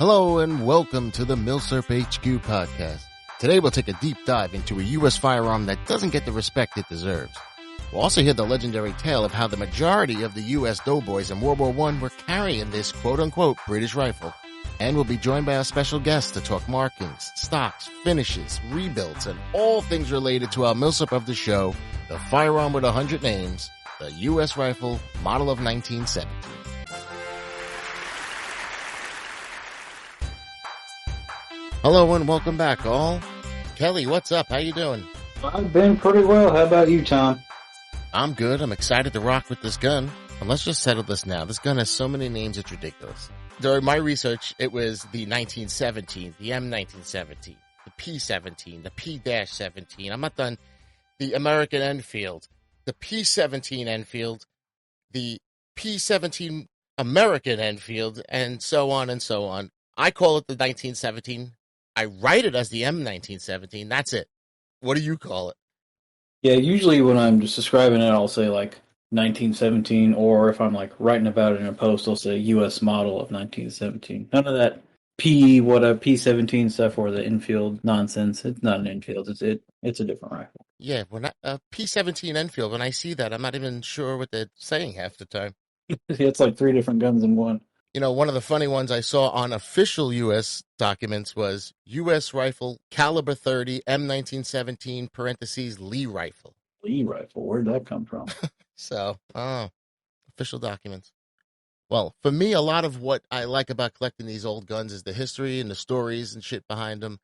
Hello and welcome to the MILSURP HQ podcast. Today we'll take a deep dive into a U.S. firearm that doesn't get the respect it deserves. We'll also hear the legendary tale of how the majority of the U.S. doughboys in World War I were carrying this quote-unquote British rifle. And we'll be joined by a special guest to talk markings, stocks, finishes, rebuilds, and all things related to our MILSURP of the show, the firearm with 100 names, the U.S. rifle, model of 1917. Hello and welcome back, all. Kelly, what's up? How you doing? I've been pretty well. How about you, Tom? I'm good. I'm excited to rock with this gun. And let's just settle this now. This gun has so many names, it's ridiculous. During my research, it was the 1917, the M1917, the P17, the P-17. I'm not done. The American Enfield, the P17 Enfield, the P17 American Enfield, and so on and so on. I call it the 1917. I write it as the M1917. That's it. What do you call it? Yeah, usually when I'm just describing it, I'll say like 1917, or if I'm like writing about it in a post, I'll say U.S. model of 1917. None of that P17 stuff or the infield nonsense. It's not an infield. It's a different rifle. Yeah, when P17 Enfield, when I see that, I'm not even sure what they're saying half the time. It's like three different guns in one. You know, one of the funny ones I saw on official U.S. documents was U.S. rifle, caliber 30, M1917, parentheses, Lee rifle. Lee rifle? Where'd that come from? So, official documents. Well, for me, a lot of what I like about collecting these old guns is the history and the stories and shit behind them.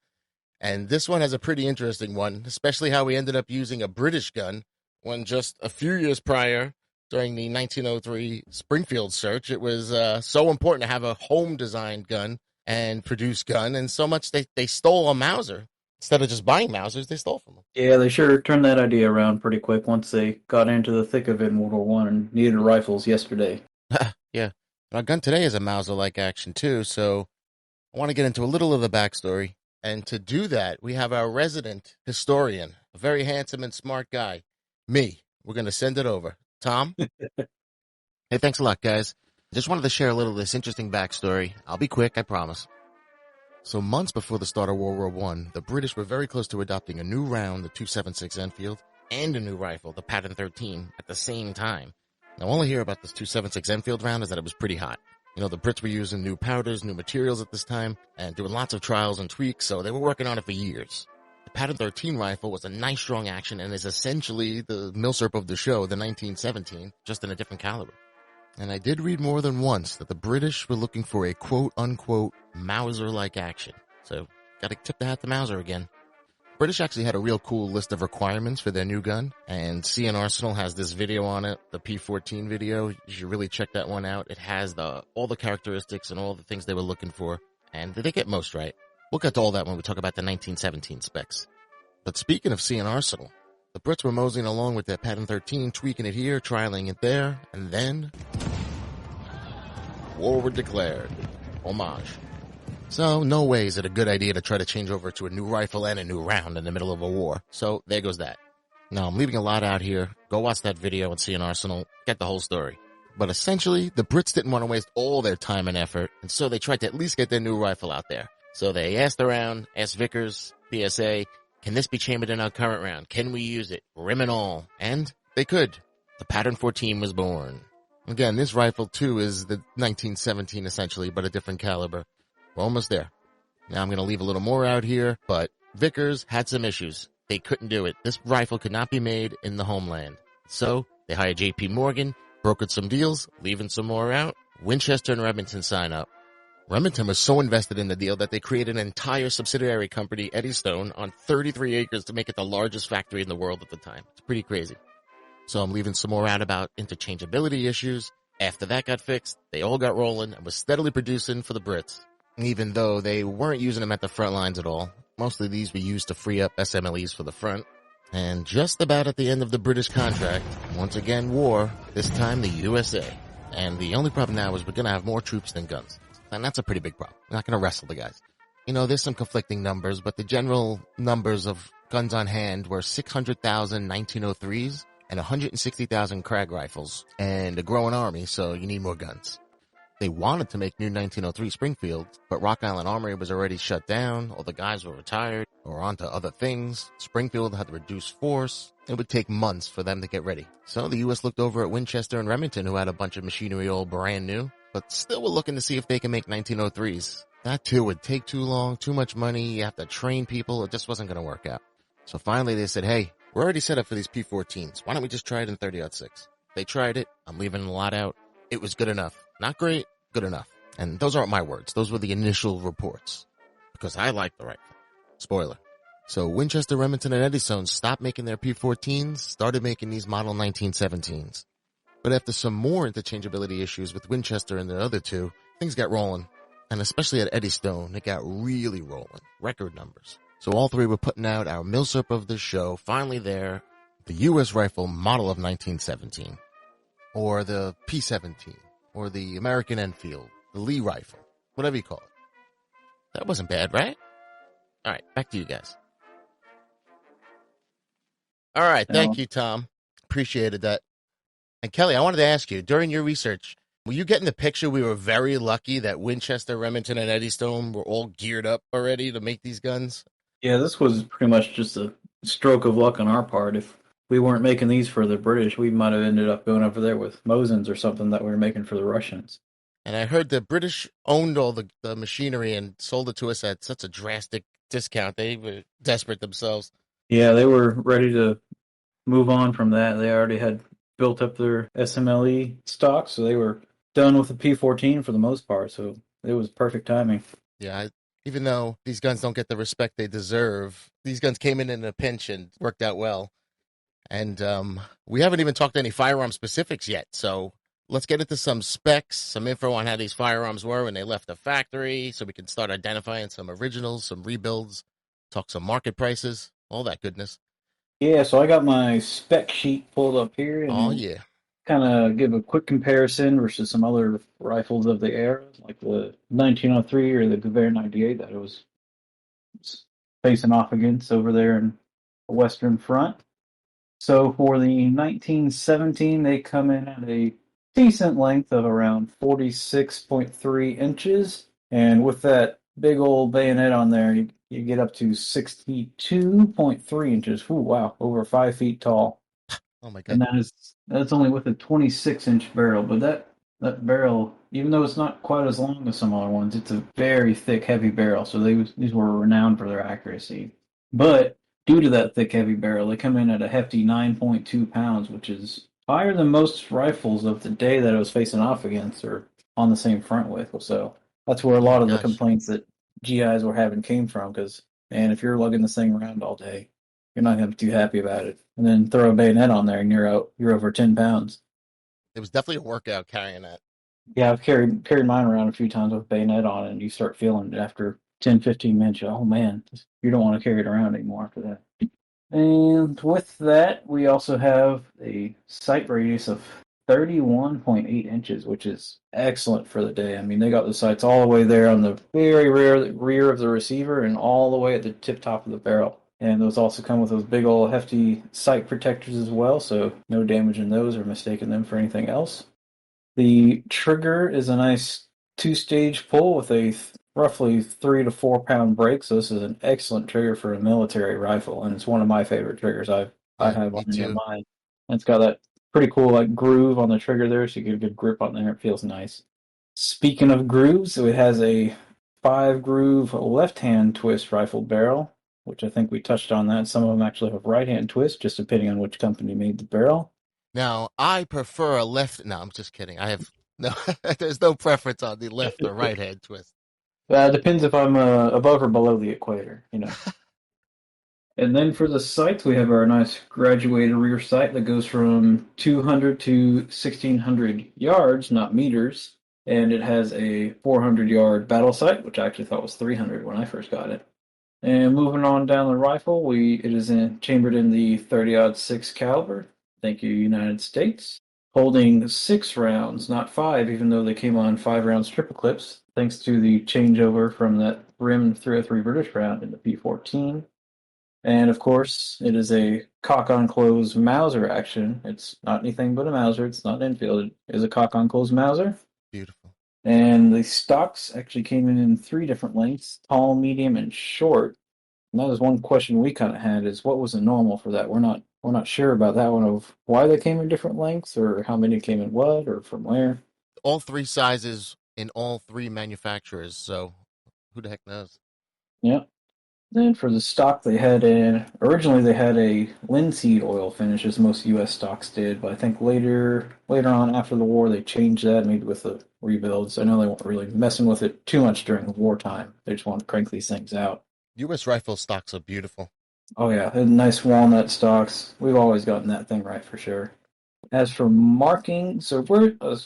And this one has a pretty interesting one, especially how we ended up using a British gun when just a few years prior, during the 1903 Springfield search, it was so important to have a home-designed gun and produced gun, and so much they stole a Mauser. Instead of just buying Mausers, they stole from them. Yeah, they sure turned that idea around pretty quick once they got into the thick of it in World War I and needed rifles yesterday. Yeah. Our gun today is a Mauser-like action, too, so I want to get into a little of the backstory. And to do that, we have our resident historian, a very handsome and smart guy, me. We're going to send it over. Tom? Hey, thanks a lot, guys. Just wanted to share a little of this interesting backstory. I'll be quick, I promise. So months before the start of World War I, the British were very close to adopting a new round, the 276 Enfield, and a new rifle, the Pattern 13, at the same time. Now, all I hear about this 276 Enfield round is that it was pretty hot. You know, the Brits were using new powders, new materials at this time, and doing lots of trials and tweaks, so they were working on it for years. The Pattern 13 rifle was a nice strong action and is essentially the MILSURP of the show, the 1917, just in a different caliber. And I did read more than once that the British were looking for a quote-unquote Mauser-like action. So, gotta tip the hat to Mauser again. British actually had a real cool list of requirements for their new gun, and CN Arsenal has this video on it, the P14 video. You should really check that one out. It has all the characteristics and all the things they were looking for, and they get most right. We'll get to all that when we talk about the 1917 specs. But speaking of CN Arsenal, the Brits were moseying along with their Pattern 13, tweaking it here, trialing it there, and then war was declared. Homage. So, no way is it a good idea to try to change over to a new rifle and a new round in the middle of a war. So, there goes that. Now, I'm leaving a lot out here. Go watch that video and see an Arsenal. Get the whole story. But essentially, the Brits didn't want to waste all their time and effort, and so they tried to at least get their new rifle out there. So they asked around, asked Vickers, PSA, can this be chambered in our current round? Can we use it? Rim and all. And they could. The Pattern 14 was born. Again, this rifle, too, is the 1917 essentially, but a different caliber. We're almost there. Now I'm going to leave a little more out here, but Vickers had some issues. They couldn't do it. This rifle could not be made in the homeland. So they hired J.P. Morgan, brokered some deals, leaving some more out. Winchester and Remington sign up. Remington was so invested in the deal that they created an entire subsidiary company, Eddystone, on 33 acres to make it the largest factory in the world at the time. It's pretty crazy. So I'm leaving some more out about interchangeability issues. After that got fixed, they all got rolling and was steadily producing for the Brits. Even though they weren't using them at the front lines at all. Mostly these were used to free up SMLEs for the front. And just about at the end of the British contract, once again war, this time the USA. And the only problem now is we're going to have more troops than guns. And that's a pretty big problem. We're not going to wrestle the guys. You know, there's some conflicting numbers, but the general numbers of guns on hand were 600,000 1903s and 160,000 Krag rifles and a growing army, so you need more guns. They wanted to make new 1903 Springfields, but Rock Island Armory was already shut down, all the guys were retired or onto other things. Springfield had to reduce force. It would take months for them to get ready. So the U.S. looked over at Winchester and Remington, who had a bunch of machinery all brand new, but still were looking to see if they can make 1903s. That too would take too long, too much money, you have to train people, it just wasn't going to work out. So finally they said, hey, we're already set up for these P-14s. Why don't we just try it in 30-06? They tried it. I'm leaving a lot out. It was good enough. Not great, good enough. And those aren't my words. Those were the initial reports. Because I like the rifle. Spoiler. So Winchester, Remington, and Eddystone stopped making their P-14s, started making these model 1917s. But after some more interchangeability issues with Winchester and the other two, things got rolling. And especially at Eddystone, it got really rolling. Record numbers. So all three were putting out our MILSURP of the show, finally there, the U.S. rifle model of 1917. Or the P-17. Or the American Enfield. The Lee rifle. Whatever you call it. That wasn't bad, right? All right, back to you guys. All right, thank you, Tom. Appreciated that. And Kelly, I wanted to ask you, during your research, were you getting the picture we were very lucky that Winchester, Remington, and Eddystone were all geared up already to make these guns? Yeah, this was pretty much just a stroke of luck on our part. If we weren't making these for the British, we might have ended up going over there with Mosins or something that we were making for the Russians. And I heard the British owned all the machinery and sold it to us at such a drastic discount. They were desperate themselves. Yeah, they were ready to move on from that. They already had built up their SMLE stock, so they were done with the P-14 for the most part, so it was perfect timing. Yeah, even though these guns don't get the respect they deserve, these guns came in a pinch and worked out well. And we haven't even talked any firearm specifics yet, so let's get into some specs, some info on how these firearms were when they left the factory, so we can start identifying some originals, some rebuilds, talk some market prices, all that goodness. Yeah, so I got my spec sheet pulled up here Oh, and yeah. kind of give a quick comparison versus some other rifles of the era, like the 1903 or the Gewehr 98 that it was facing off against over there in the Western Front. So for the 1917, they come in at a decent length of around 46.3 inches. And with that big old bayonet on there, you get up to 62.3 inches. Ooh, wow, over 5 feet tall. Oh, my And God. that's only with a 26-inch barrel. But that barrel, even though it's not quite as long as some other ones, it's a very thick, heavy barrel. So these were renowned for their accuracy. But due to that thick, heavy barrel, they come in at a hefty 9.2 pounds, which is higher than most rifles of the day that it was facing off against or on the same front with. So that's where a Oh, my lot of the gosh. complaints that GIs were having came from. Because, man, if you're lugging this thing around all day, you're not going to be too happy about it. And then throw a bayonet on there, and you're over 10 pounds. It was definitely a workout carrying that. Yeah, I've carried mine around a few times with bayonet on, and you start feeling it after 10, 15 minutes. Oh man, you don't want to carry it around anymore after that. And with that, we also have a sight radius of 31.8 inches, which is excellent for the day. I mean, they got the sights all the way there on the very rear of the receiver and all the way at the tip top of the barrel. And those also come with those big old hefty sight protectors as well, so no damage in those or mistaking them for anything else. The trigger is a nice two-stage pull with a roughly 3 to 4 pound brake, so this is an excellent trigger for a military rifle, and it's one of my favorite triggers I Yeah, have me on any of too. mine. And it's got that pretty cool like groove on the trigger there, so you get a good grip on there. It feels nice. Speaking of grooves, so it has a 5-groove left-hand twist rifle barrel, which I think we touched on that. Some of them actually have right-hand twist, just depending on which company made the barrel. Now, I prefer a left. No, I'm just kidding. I have no, there's no preference on the left or right hand twist. It depends if I'm above or below the equator. And then for the sights, we have our nice graduated rear sight that goes from 200 to 1600 yards, not meters. And it has a 400-yard battle sight, which I actually thought was 300 when I first got it. And moving on down the rifle, it is chambered in the 30-06 caliber. Thank you, United States. Holding 6 rounds, not 5, even though they came on 5-round triple clips, thanks to the changeover from that rim 303 British round in the P-14. And of course, it is a cock-on-close Mauser action. It's not anything but a Mauser. It's not Enfield. It is a cock-on-close Mauser. Beautiful. And the stocks actually came in three different lengths: tall, medium, and short. And that was one question we kind of had: is what was the normal for that? We're not sure about that one, of why they came in different lengths, or how many came in what, or from where. All three sizes in all three manufacturers. So who the heck knows? Yeah. Then for the stock, originally they had a linseed oil finish, as most U.S. stocks did, but I think later on after the war they changed that, maybe with the rebuilds. I know they weren't really messing with it too much during the wartime. They just wanted to crank these things out. U.S. rifle stocks are beautiful. Oh yeah, and nice walnut stocks. We've always gotten that thing right for sure. As for markings, so we're a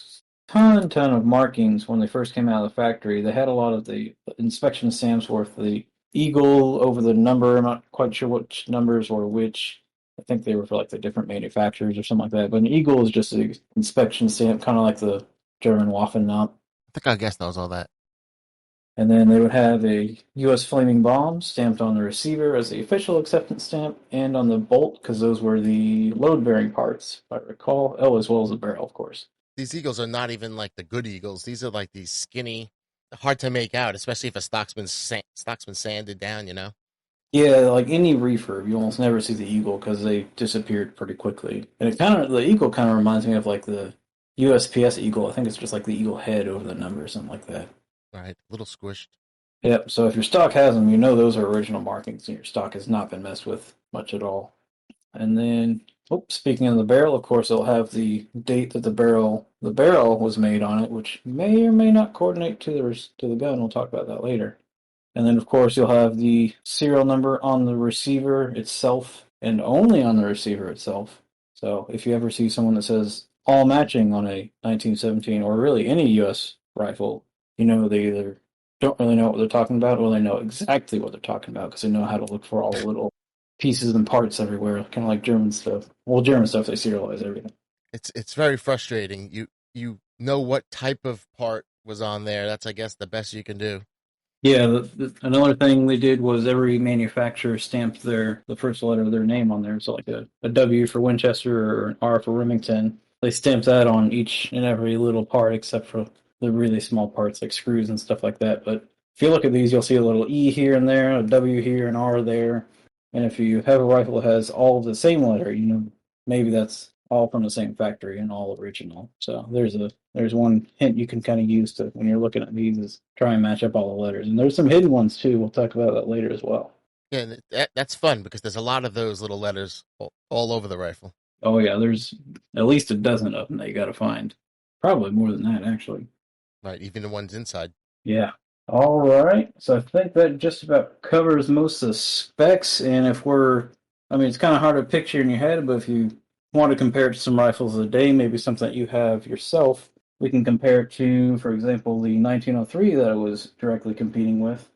ton of markings when they first came out of the factory. They had a lot of the inspection stamps with the eagle over the number. I'm not quite sure which numbers were which. I think they were for like the different manufacturers or something like that. But an eagle is just an inspection stamp, kind of like the German Waffenknopf. I think our guest knows all that. And then they would have a U.S. flaming bomb stamped on the receiver as the official acceptance stamp, and on the bolt, because those were the load-bearing parts, if I recall. Oh, as well as the barrel, of course. These eagles are not even like the good eagles. These are like these skinny, hard to make out, especially if a stock's been sanded down. Yeah, like any reefer, you almost never see the eagle because they disappeared pretty quickly. And the eagle kind of reminds me of like the USPS eagle. I think it's just like the eagle head over the number or something like that. Right, a little squished. Yep, so if your stock has them, you know those are original markings and your stock has not been messed with much at all. And then, speaking of the barrel, of course, it'll have the date that the barrel was made on it, which may or may not coordinate to the gun. We'll talk about that later. And then, of course, you'll have the serial number on the receiver itself and only on the receiver itself. So if you ever see someone that says all matching on a 1917 or really any U.S. rifle, you know they either don't really know what they're talking about or they know exactly what they're talking about because they know how to look for all the little pieces and parts everywhere, kind of like German stuff. Well, German stuff, they serialize everything. It's very frustrating. You know what type of part was on there. That's, I guess, the best you can do. Yeah, another thing they did was every manufacturer stamped the first letter of their name on there. So like a W for Winchester or an R for Remington. They stamped that on each and every little part except for the really small parts like screws and stuff like that. But if you look at these, you'll see a little E here and there, a W here, an R there. And if you have a rifle that has all of the same letter, maybe that's all from the same factory and all original. So there's one hint you can kind of use to when you're looking at these is try and match up all the letters. And there's some hidden ones too. We'll talk about that later as well. Yeah, and that's fun because there's a lot of those little letters all over the rifle. Oh yeah, there's at least a dozen of them that you got to find. Probably more than that actually. Right, even the ones inside. Yeah. All right. So I think that just about covers most of the specs. And I mean, it's kind of hard to picture in your head, but if you want to compare it to some rifles of the day, maybe something that you have yourself, we can compare it to, for example, the 1903 that I was directly competing with.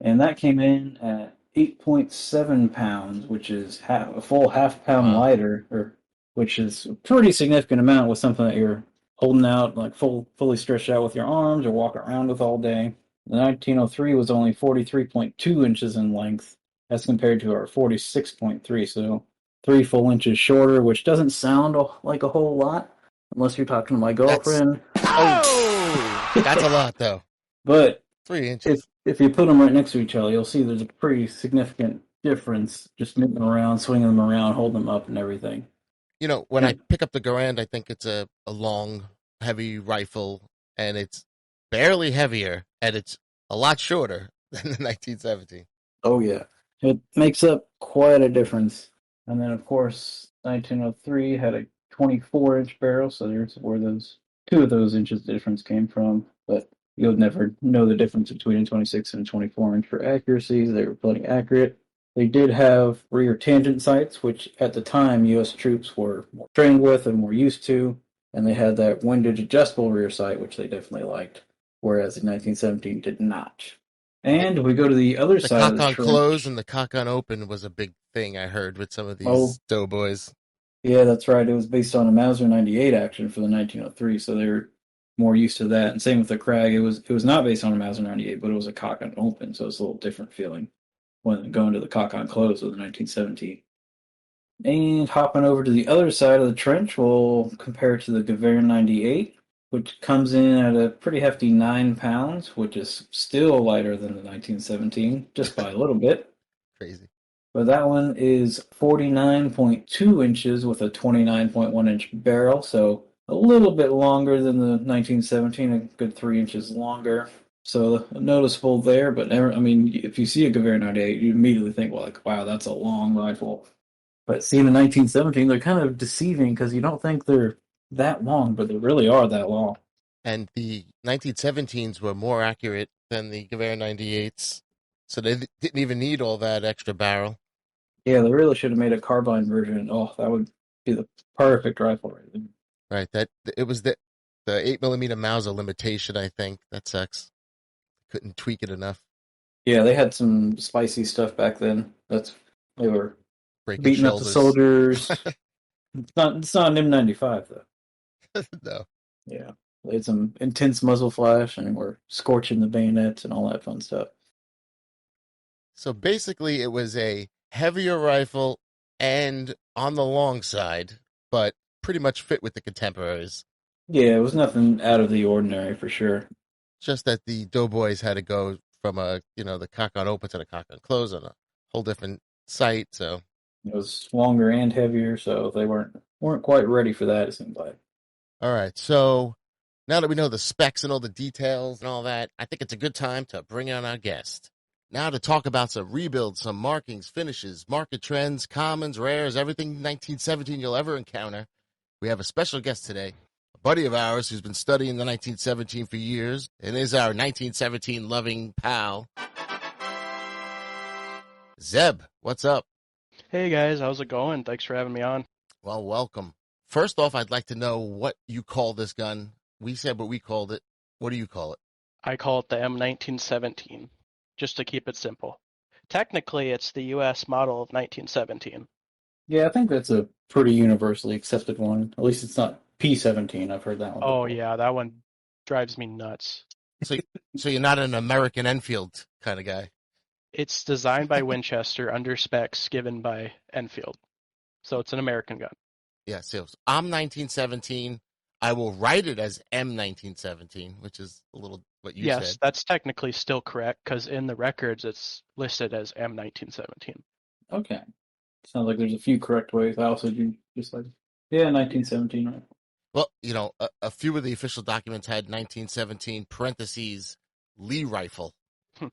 And that came in at 8.7 pounds, which is a full half pound Wow. lighter, which is a pretty significant amount with something that you're holding out, like fully stretched out with your arms or walking around with all day. The 1903 was only 43.2 inches in length as compared to our 46.3, so 3 full inches shorter, which doesn't sound like a whole lot unless you're talking to my That's girlfriend. that's a lot though. But 3 inches. if you put them right next to each other, you'll see there's a pretty significant difference just moving them around, swinging them around, holding them up, and everything. When I And, pick up the Garand, I think it's a long, heavy rifle, and it's barely heavier, and it's a lot shorter than the 1917. oh, yeah. It makes up quite a difference. And then, of course, 1903 had a 24-inch barrel, so there's where those two of those inches difference came from. But you'll never know the difference between a 26 and a 24-inch for accuracy. They were plenty accurate. They did have rear tangent sights, which at the time U.S. troops were more trained with and more used to. And they had that windage adjustable rear sight, which they definitely liked, whereas the 1917 did not. Yeah, And we go to the other the side of cock the on close trench. and the cock on open was a big thing I heard with some of Oh, these doughboys. yeah, that's right. It was based on a Mauser 98 action for the 1903, so they were more used to that. And same with the Krag. It was not based on a Mauser 98, but it was a cock on open, so it's a little different feeling when going to the cock on close of the 1917. And hopping over to the other side of the trench, we'll compare it to the Gewehr 98. which comes in at a pretty hefty 9 pounds, which is still lighter than the 1917, just by a little bit. Crazy. But that one is 49.2 inches with a 29.1-inch barrel, so a little bit longer than the 1917, a good 3 inches longer. So noticeable there, but never, I mean, if you see a Gewehr 98, you immediately think, well, like, wow, that's a long rifle. But seeing the 1917, they're kind of deceiving because you don't think they're that long, but they really are that long. And the 1917s were more accurate than the Gewehr 98s, so they didn't even need all that extra barrel. Yeah, they really should have made a carbine version. Oh, that would be the perfect rifle right there. Right. That it was the 8 millimeter Mauser limitation. I think that sucks. Couldn't tweak it enough. Yeah, they had some spicy stuff back then. They were Breaking beating up the shoulders. soldiers. It's not an M95 though. No. Yeah. They had some intense muzzle flash and were scorching the bayonets and all that fun stuff. So basically, it was a heavier rifle and on the long side, but pretty much fit with the contemporaries. Yeah, it was nothing out of the ordinary for sure. Just that the doughboys had to go from the cock on open to the cock on close on a whole different site. So, It was longer and heavier, so they weren't quite ready for that, it seemed like. all right. So now that we know the specs and all the details and all that, I think it's a good time to bring on our guest. Now to talk about some rebuilds, some markings, finishes, market trends, commons, rares, everything 1917 you'll ever encounter. We have a special guest today, a buddy of ours who's been studying the 1917 for years and is our 1917 loving pal, Zeb. What's up? Hey guys, how's it going? Thanks for having me on. Well, welcome. First off, I'd like to know what you call this gun. We said what we called it. What do you call it? I call it the M1917, just to keep it simple. Technically, it's the US model of 1917. Yeah, I think that's a pretty universally accepted one. At least it's not P17. I've heard that one Oh before. yeah, that one drives me nuts. So, so you're not an American Enfield kind of guy. It's designed by Winchester under specs given by Enfield. So it's an American gun. Yeah, so I'm 1917. I will write it as M1917, which is a little what you Yes, said. that's technically still correct because in the records it's listed as M1917. Okay. Sounds like there's a few correct ways. I also do just like, yeah, 1917, right? Well, a few of the official documents had 1917 parentheses Lee rifle.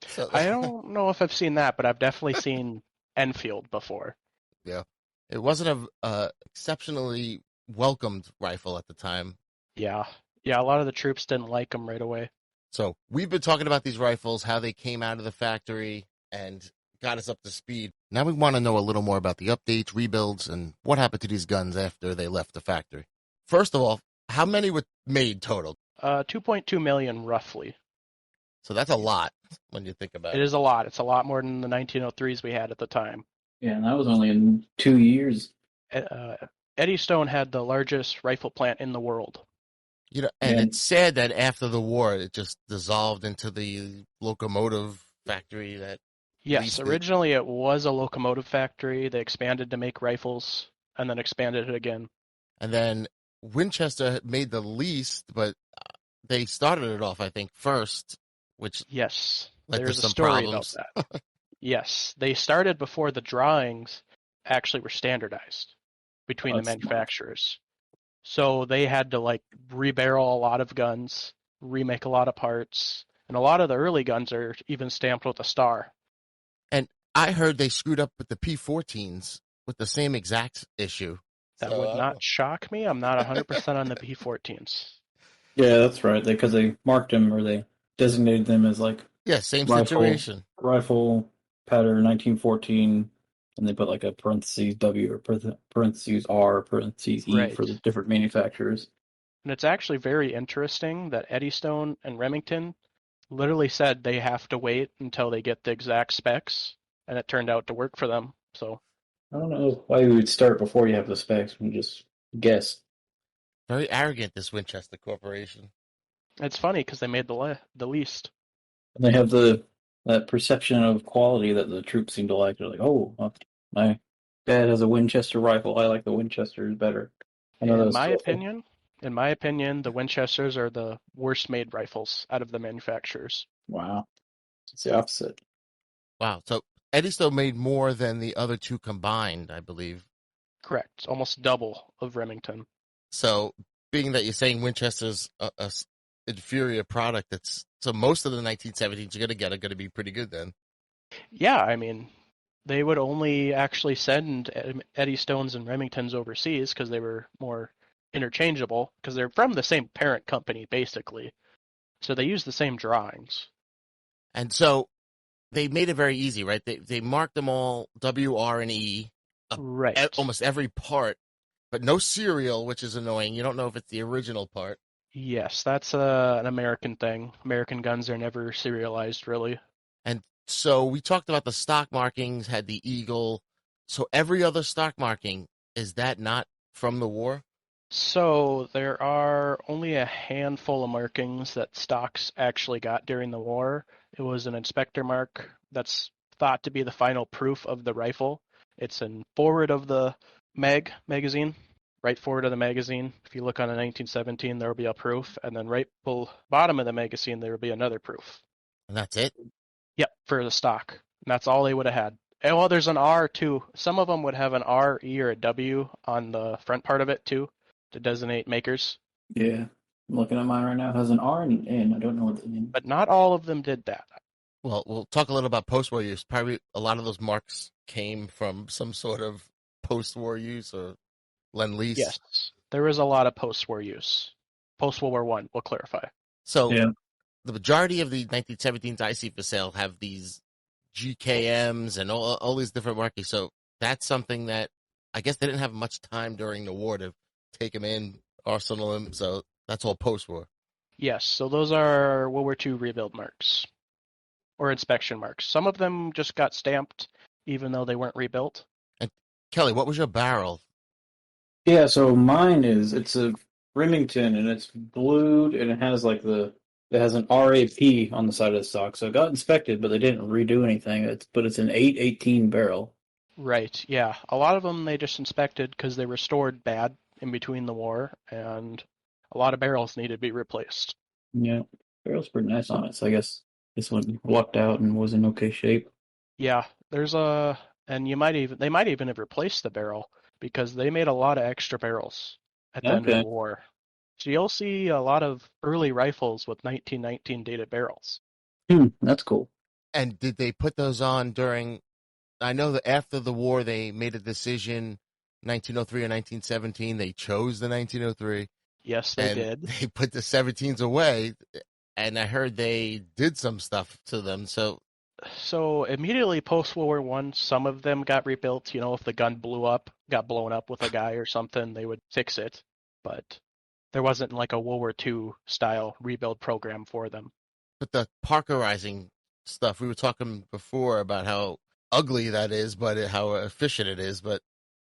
So I don't know if I've seen that, but I've definitely seen Enfield before. yeah, it wasn't a exceptionally welcomed rifle at the time. Yeah. Yeah, a lot of the troops didn't like them right away. So we've been talking about these rifles, how they came out of the factory and got us up to speed. Now we want to know a little more about the updates, rebuilds, and what happened to these guns after they left the factory. First of all, how many were made total? 2.2 million roughly. So that's a lot when you think about It it. is a lot. It's a lot more than the 1903s we had at the time. Yeah, and that was only in 2 years. Eddystone had the largest rifle plant in the world. And Yeah. it's sad that after the war, it just dissolved into the locomotive factory that Yes, leased it. originally it was a locomotive factory. They expanded to make rifles and then expanded it again. And then Winchester made the least, but they started it off, I think, first, which Yes, led to there's a some story problems. about that. Yes, they started before the drawings actually were standardized between Oh, the that's smart. manufacturers. So they had to like rebarrel a lot of guns, remake a lot of parts, and a lot of the early guns are even stamped with a star. And I heard they screwed up with the P14s with the same exact issue. That So, would not shock me. I'm not 100% on the P14s. Yeah, that's right. Because they marked them or they designated them as like yeah, same rifle situation. rifle pattern 1914, and they put like a parentheses W or parentheses R, parentheses E Right. for the different manufacturers. And it's actually very interesting that Eddystone and Remington literally said they have to wait until they get the exact specs, and it turned out to work for them. So I don't know why you would start before you have the specs and just guess. Very arrogant, this Winchester Corporation. it's funny because they made the least. And they have that perception of quality that the troops seem to like. They're like, oh, well, my dad has a Winchester rifle. I like the Winchesters better. I know In that's my awful. opinion, In my opinion, the Winchesters are the worst made rifles out of the manufacturers. Wow. It's the opposite. Wow. So Eddystone made more than the other two combined, I believe. Correct. Almost double of Remington. So being that you're saying Winchester's a inferior product, so most of the 1917s you're going to get are going to be pretty good then. Yeah, I mean, they would only actually send Eddystones and Remingtons overseas because they were more interchangeable because they're from the same parent company, basically. So they use the same drawings. And so they made it very easy, right? They marked them all W, R, and E, Right. almost every part, but no serial, which is annoying. You don't know if it's the original part. Yes, that's an American thing. American guns are never serialized, really. And so we talked about the stock markings, had the eagle. So every other stock marking, is that not from the war? So there are only a handful of markings that stocks actually got during the war. It was an inspector mark that's thought to be the final proof of the rifle. It's in forward of the magazine, right forward of the magazine. If you look on a 1917, there will be a proof, and then right bottom of the magazine there will be another proof. And that's it? Yep, for the stock. And that's all they would have had. And well, there's an R too. Some of them would have an R, E, or a W on the front part of it too to designate makers. Yeah. I'm looking at mine right now. It has an R and an N. I don't know what that means. But not all of them did that. Well, we'll talk a little about post-war use. Probably a lot of those marks came from some sort of post-war use or Lend-Lease. Yes, there was a lot of post-war use. Post-World War I, we'll clarify. So Yeah. the majority of the 1917s I see for sale have these GKMs and all these different markings. So that's something that I guess they didn't have much time during the war to take them in, arsenal them. So that's all post-war. Yes, so those are World War II rebuild marks or inspection marks. Some of them just got stamped even though they weren't rebuilt. And Kelly, what was your barrel? Yeah, so mine it's a Remington and it's blued and it has it has an RAP on the side of the stock. So it got inspected, but they didn't redo anything. It's an 818 barrel. Right, yeah. A lot of them they just inspected because they were stored bad in between the war, and a lot of barrels needed to be replaced. Yeah, barrel's pretty nice on it. So I guess this one lucked out and was in okay shape. Yeah, and they might even have replaced the barrel because they made a lot of extra barrels at the end of the Okay. war. So you'll see a lot of early rifles with 1919 dated barrels. That's cool. And did they put those on during? I know that after the war they made a decision, 1903 or 1917. They chose the 1903. Yes, they And did. they put the 17s away. And I heard they did some stuff to them. So immediately post World War One, some of them got rebuilt. You know, if the gun got blown up with a guy or something, they would fix it. But there wasn't like a World War II style rebuild program for them. But the Parkerizing stuff, we were talking before about how ugly that is, but how efficient it is. But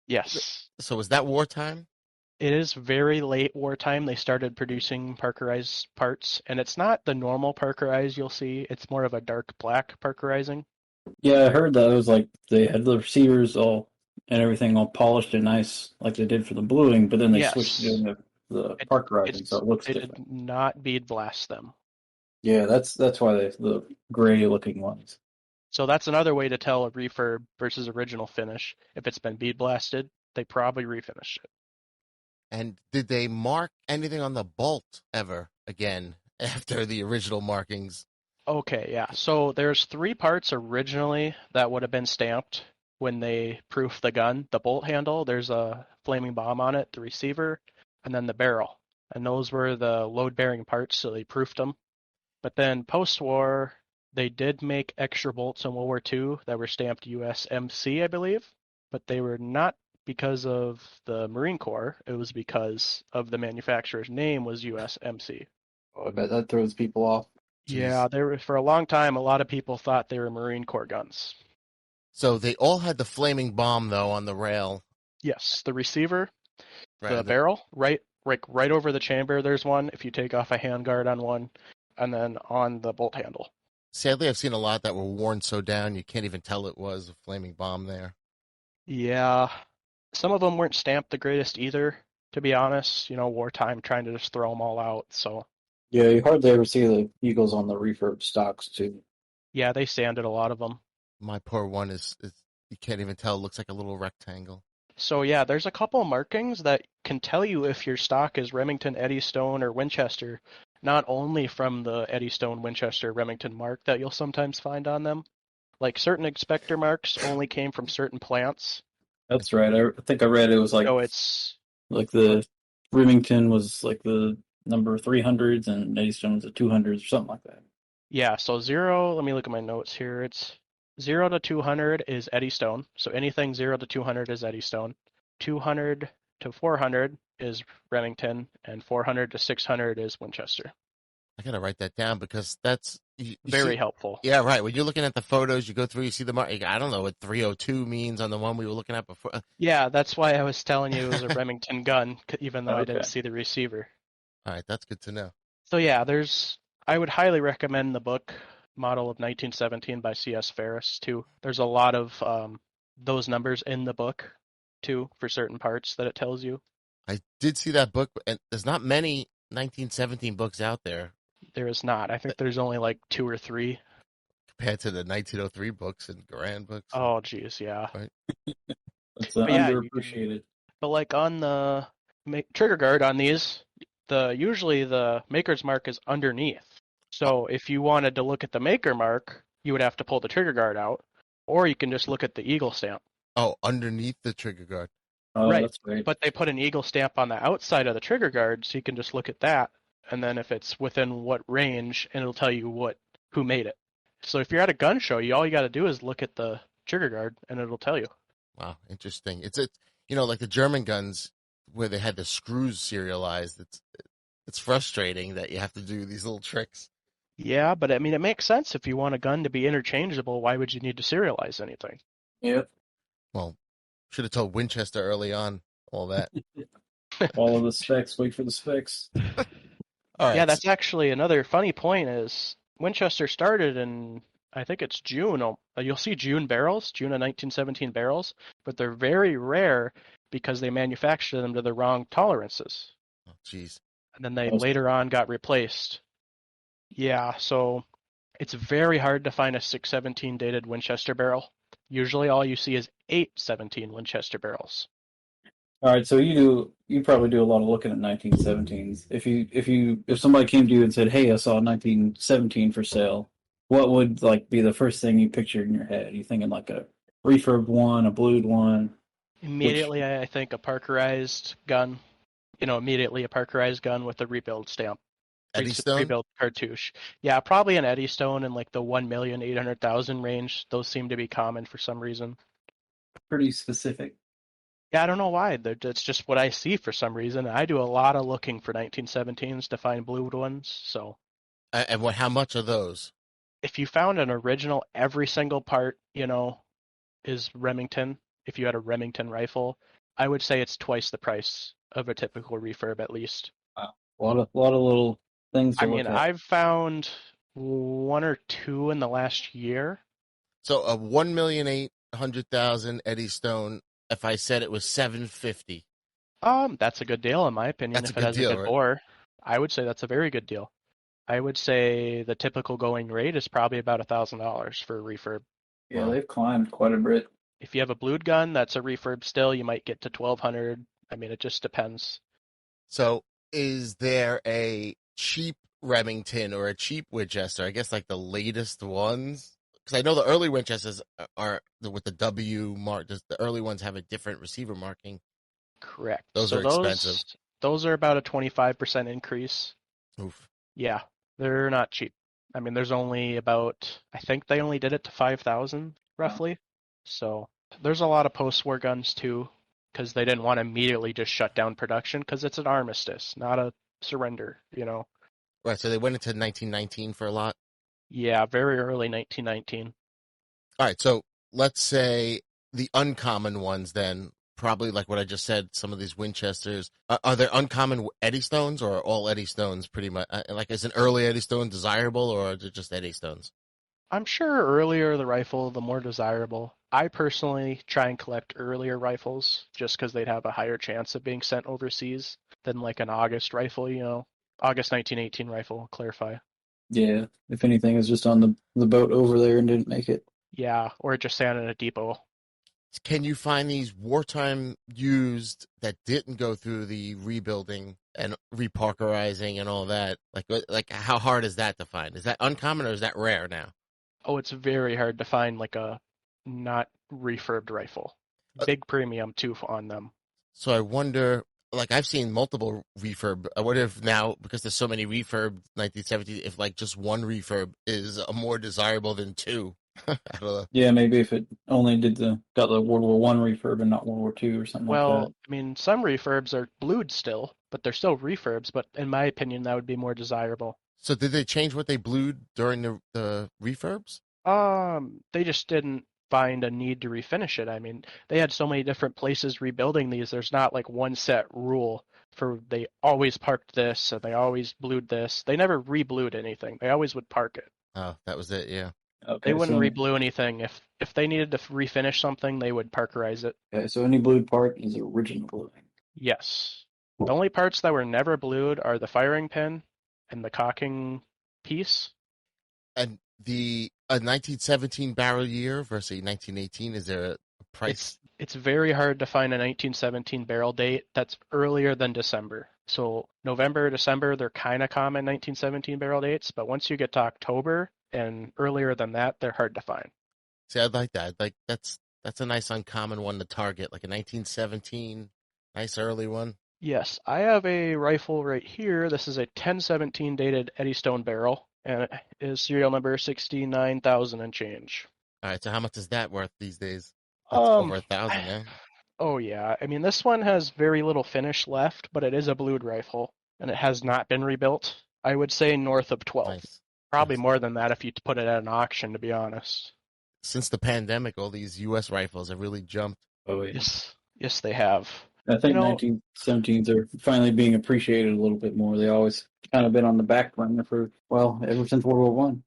Yes, so was that wartime? it is very late wartime. They started producing Parkerized parts, and it's not the normal Parkerized you'll see. It's more of a dark black Parkerizing. Yeah, I heard that it was like they had the receivers all and everything all polished and nice, like they did for the bluing, but then they switched to Yes, doing the Parkerizing, so it looks they different. did not bead blast them. Yeah, that's why the gray looking ones. So that's another way to tell a refurb versus original finish. If it's been bead blasted, they probably refinished it. And did they mark anything on the bolt ever again after the original markings? Okay, yeah. So there's 3 parts originally that would have been stamped when they proofed the gun. The bolt handle, there's a flaming bomb on it, the receiver, and then the barrel. And those were the load-bearing parts, so they proofed them. But then post-war, they did make extra bolts in World War II that were stamped USMC, I believe. But they were not because of the Marine Corps. It was because of the manufacturer's name was USMC. Oh, I bet that throws people off. Yeah, there were, for a long time, a lot of people thought they were Marine Corps guns. So they all had the flaming bomb though on the rail. Yes, the receiver, Right. the barrel, right over the chamber. There's one. If you take off a handguard on one, and then on the bolt handle. Sadly, I've seen a lot that were worn so down you can't even tell it was a flaming bomb there. Yeah, some of them weren't stamped the greatest either. to be honest. Wartime trying to just throw them all out. So Yeah, you hardly ever see the Eagles on the refurb stocks too. yeah, they sanded a lot of them. My poor one is you can't even tell. It looks like a little rectangle. So yeah, there's a couple markings that can tell you if your stock is Remington, Eddystone, or Winchester, not only from the Eddystone, Winchester, Remington mark that you'll sometimes find on them. Like certain inspector marks only came from certain plants. That's right. I think I read it was So it's like the Remington was like the number 300s and Eddystone was the 200s or something like that. yeah, so 0, let me look at my notes here. It's 0 to 200 is Eddystone. So anything 0 to 200 is Eddystone. 200 to 400 is Remington, and 400 to 600 is Winchester. I gotta write that down because that's you Very see, helpful. yeah, right. When you're looking at the photos, you go through, you see the mark. I don't know what 302 means on the one we were looking at before. Yeah, that's why I was telling you it was a Remington gun, even though I Okay. didn't see the receiver. All right, that's good to know. So yeah, I would highly recommend the book Model of 1917 by C.S. Ferris too. There's a lot of those numbers in the book too for certain parts that it tells you. I did see that book, and there's not many 1917 books out there There is not. I think there's only like 2 or 3. compared to the 1903 books and Grand books. Oh, geez, yeah. Right. It's But yeah, underappreciated. but like on the trigger guard on these, usually the maker's mark is underneath. So if you wanted to look at the maker mark, you would have to pull the trigger guard out, or you can just look at the eagle stamp. Oh, underneath the trigger guard. Oh, Right. that's great. But they put an eagle stamp on the outside of the trigger guard, so you can just look at that, and then if it's within what range, and it'll tell you who made it. So if you're at a gun show, all you got to do is look at the trigger guard, and it'll tell you. Wow, interesting. It's like the German guns where they had the screws serialized. It's frustrating that you have to do these little tricks. Yeah, but I mean, it makes sense if you want a gun to be interchangeable. Why would you need to serialize anything? Yep. Well, should have told Winchester early on all that. Follow the specs. Wait for the specs. All right. Yeah, that's actually another funny point is Winchester started in, I think it's June. You'll see June barrels, June of 1917 barrels, but they're very rare because they manufactured them to the wrong tolerances. Oh, jeez. And then they later on got replaced. Yeah, so it's very hard to find a 617 dated Winchester barrel. Usually all you see is 817 Winchester barrels. All right, so you probably do a lot of looking at 1917s. If somebody came to you and said, "Hey, I saw a 1917 for sale," what would be the first thing you pictured in your head? Are you thinking like a refurbed one, a blued one? Immediately, I think a Parkerized gun. Immediately a Parkerized gun with a rebuild stamp. Eddystone? Rebuild cartouche. Yeah, probably an Eddystone in like the 1,800,000 range. Those seem to be common for some reason. Pretty specific. Yeah, I don't know why. That's just what I see for some reason. I do a lot of looking for 1917s to find blued ones. So, And how much are those? if you found an original, every single part, is Remington. If you had a Remington rifle, I would say it's twice the price of a typical refurb at least. Wow. A lot of little things to I look mean, at. I've found 1 or 2 in the last year. So a 1,800,000 Eddystone. If I said it was $750, That's a good deal in my opinion. That's a If it good has deal, a good right? bore, I would say that's a very good deal. I would say the typical going rate is probably about $1,000 for a refurb. Yeah, they've climbed quite a bit. If you have a blued gun, that's a refurb still. You might get to 1,200. I mean, it just depends. So is there a cheap Remington or a cheap Winchester? I guess like the latest ones. Because I know the early Winchesters are with the W mark. The early ones have a different receiver marking. Correct. Those are expensive. Those are about a 25% increase. Oof. Yeah, they're not cheap. I mean, there's only I think they only did it to 5,000 roughly. So there's a lot of post-war guns too, because they didn't want to immediately just shut down production because it's an armistice, not a surrender, Right, so they went into 1919 for a lot. Yeah, very early 1919. All right, so let's say the uncommon ones then, probably like what I just said, some of these Winchesters. Are there uncommon Eddystones, or are all Eddystones pretty much, is an early Eddystone desirable, or are they just Eddystones? I'm sure earlier the rifle, the more desirable. I personally try and collect earlier rifles just because they'd have a higher chance of being sent overseas than like an August rifle, August 1918 rifle, clarify. Yeah, if anything, it's just on the boat over there and didn't make it. Yeah, or it just sat in a depot. Can you find these wartime used that didn't go through the rebuilding and reparkerizing and all that? Like how hard is that to find? Is that uncommon or is that rare now? Oh, it's very hard to find like a not refurbed rifle. Uh, Big premium too on them. So I wonder, like I've seen multiple refurb. I wonder if now, because there's so many refurb 1970s, if like just one refurb is more desirable than two. I don't know. Yeah, maybe if it only got the World War One refurb and not World War Two or something like Well, that. I mean, some refurbs are blued still, but they're still refurbs. But in my opinion, that would be more desirable. So did they change what they blued during the refurbs? They just didn't find a need to refinish it. I mean, they had so many different places rebuilding these. There's not like one set rule for they always parked this and they always blued this. They never reblued anything. They always would park it. Oh, that was it. Yeah. They Okay, wouldn't so reblue anything. If they needed to refinish something, they would parkerize it. any blued part is original bluing. Yes. The only parts that were never blued are the firing pin and the cocking piece. And the 1917 barrel year versus 1918, is there a price? It's very hard to find a 1917 barrel date that's earlier than December. So November, December, they're kind of common 1917 barrel dates, but once you get to October and earlier than that, they're hard to find. See, I'd like that. Like that's a nice uncommon one to target, like a 1917, nice early one. Yes, I have a rifle right here. This is a 1017 dated Eddystone barrel, and it is serial number 69,000 and change. All right, so how much is that worth these days? That's Um, over 1,000, yeah. oh yeah, I mean this one has very little finish left, but it is a blued rifle, and it has not been rebuilt. I would say north of 12. Nice. Probably Nice. more than that if you put it at an auction, to be honest. Since the pandemic, all these U.S. rifles have really jumped. Oh yeah. Yes, they have. I think You know, 1917s are finally being appreciated a little bit more. They always kind of been on the back burner for, well, ever since World War One.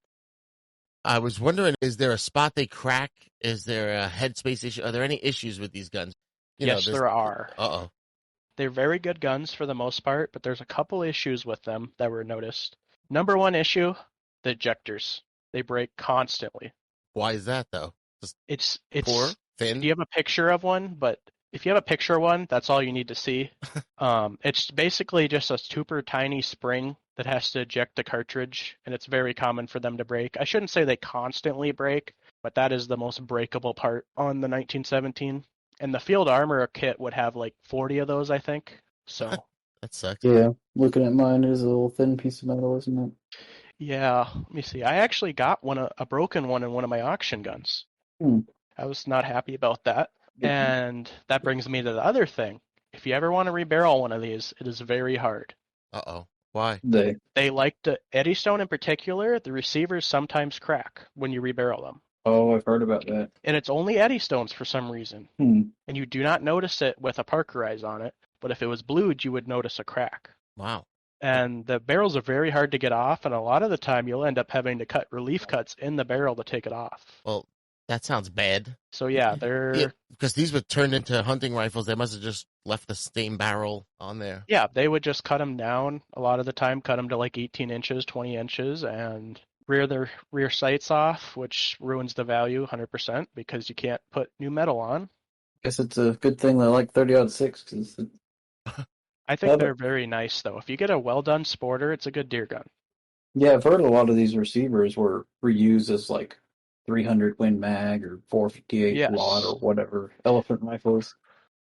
I was wondering, is there a spot they crack? Is there a headspace issue? Are there any issues with these guns? yes, there are. Uh-oh. They're very good guns for the most part, but there's a couple issues with them that were noticed. Number one issue, the ejectors. They break constantly. Why is that, though? Just It's poor? Do Thin? you have a picture of one? But if you have a picture of one, that's all you need to see. It's basically just a super tiny spring that has to eject the cartridge, and it's very common for them to break. I shouldn't say they constantly break, but that is the most breakable part on the 1917. And the field armor kit would have like 40 of those, I think. So, That sucks. Yeah, looking at mine, it is a little thin piece of metal, isn't it? yeah, let me see. I actually got a broken one in one of my auction guns. Hmm. I was not happy about that. And that brings me to the other thing. If you ever want to rebarrel one of these, it is very hard. Uh-oh. Why? They like to, Eddystone in particular, the receivers sometimes crack when you rebarrel them. Oh, I've heard about that. And it's only Eddystones for some reason. Hmm. And you do not notice it with a Parkerize on it, but if it was blued, you would notice a crack. Wow. And the barrels are very hard to get off, and a lot of the time you'll end up having to cut relief cuts in the barrel to take it off. Well, that sounds bad. So yeah, they're because these were turned into hunting rifles. They must have just left the same barrel on there. yeah, they would just cut them down a lot of the time, cut them to like 18 inches, 20 inches, and rear their rear sights off, which ruins the value 100% because you can't put new metal on. Guess it's a good thing they like 30-06 because I think they're very nice though. If you get a well done sporter, it's a good deer gun. yeah, I've heard a lot of these receivers were reused as like 300 Win Mag or 458 Yes. Wad or whatever elephant rifles.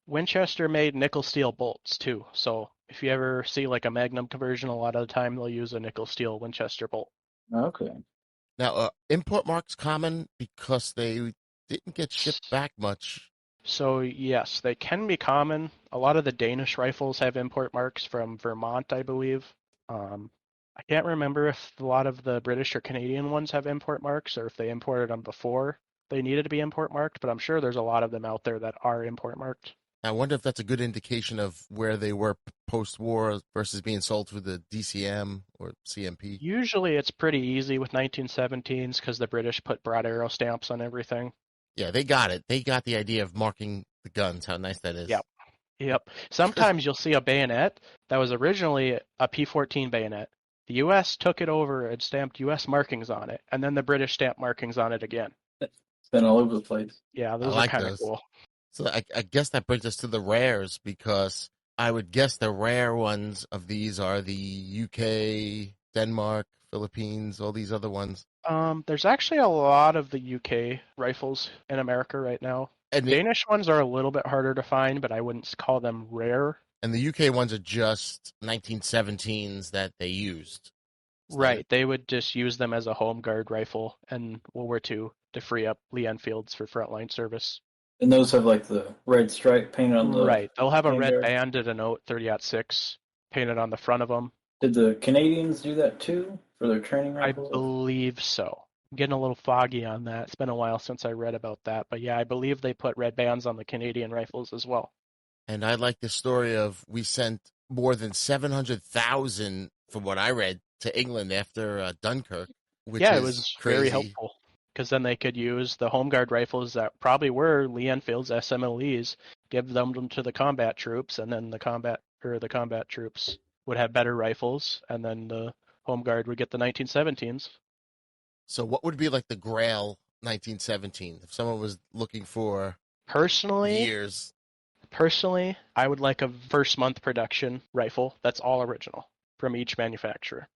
Winchester made nickel steel bolts too, so if you ever see like a Magnum conversion, a lot of the time they'll use a nickel steel Winchester bolt. Okay. Now, import marks common because they didn't get shipped back much. So yes, they can be common. A lot of the Danish rifles have import marks from Vermont, I believe. I can't remember if a lot of the British or Canadian ones have import marks or if they imported them before they needed to be import marked, but I'm sure there's a lot of them out there that are import marked. I wonder if that's a good indication of where they were post-war versus being sold through the DCM or CMP. Usually it's pretty easy with 1917s because the British put broad arrow stamps on everything. Yeah, they got it. They got the idea of marking the guns. How nice that is. Yep. Yep. Sometimes you'll see a bayonet that was originally a P14 bayonet. The U.S. took it over and stamped U.S. markings on it, and then the British stamped markings on it again. It's been all over the place. Yeah, I those are like kind of those. cool. So I guess that brings us to the rares, because I would guess the rare ones of these are the UK, Denmark, Philippines, all these other ones. There's actually a lot of the UK rifles in America right now. And the, Danish ones are a little bit harder to find, but I wouldn't call them rare. and the UK ones are just 1917s that they used. Right, they would just use them as a home guard rifle in World War II to free up Lee Enfields for frontline service. And those have like the red stripe painted on the. Right, they'll have a red handguard. band and a note 30-06 painted on the front of them. Did the Canadians do that too for their training I rifles? believe so. I'm getting a little foggy on that. It's been a while since I read about that, but yeah, I believe they put red bands on the Canadian rifles as well. And I like the story of we sent more than 700,000, from what I read, to England after Dunkirk, which Yeah, is it was crazy. very helpful because then they could use the home guard rifles that probably were Lee Enfield's SMLEs, give them to the combat troops, and then the combat troops would have better rifles, and then the home guard would get the 1917s. So what would be like the Grail 1917 if someone was looking for Personally, years? I would like a first month production rifle that's all original from each manufacturer.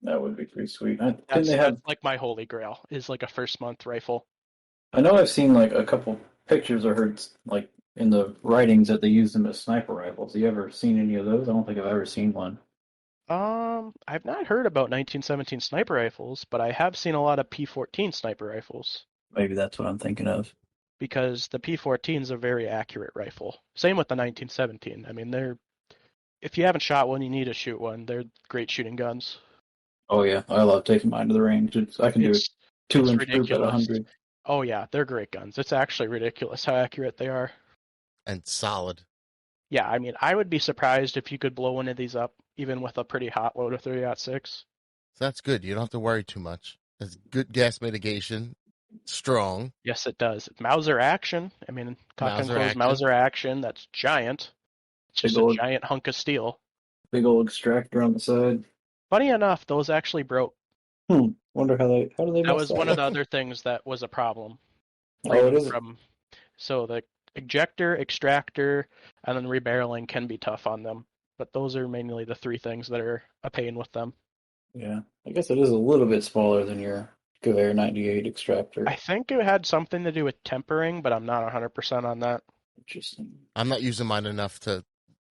That would be pretty sweet. That's like my holy grail, is like a first month rifle. I know I've seen like a couple pictures or heard like in the writings that they use them as sniper rifles. Have you ever seen any of those? I don't think I've ever seen one. I've not heard about 1917 sniper rifles, but I have seen a lot of P14 sniper rifles. Maybe that's what I'm thinking of. Because the P14 is a very accurate rifle. Same with the 1917. I mean, if you haven't shot one, you need to shoot one. They're great shooting guns. Oh yeah, I love taking mine to the range. I can do it 2-inch group at 100. Oh yeah, they're great guns. It's actually ridiculous how accurate they are. And solid. Yeah, I mean, I would be surprised if you could blow one of these up, even with a pretty hot load of 30-06. So that's good. You don't have to worry too much. It's good gas mitigation. Strong. Yes, it does. Mauser action. I mean, cock and close Mauser action. That's giant. It's just a giant hunk of steel. Big old extractor on the side. Funny enough, those actually broke. Wonder how do they? That was one of the other things that was a problem. Oh, it is. So the ejector, extractor, and then rebarreling can be tough on them. But those are mainly the three things that are a pain with them. Yeah, I guess it is a little bit smaller than your Gewehr 98 extractor. I think it had something to do with tempering, but I'm not 100% on that. Interesting. I'm not using mine enough to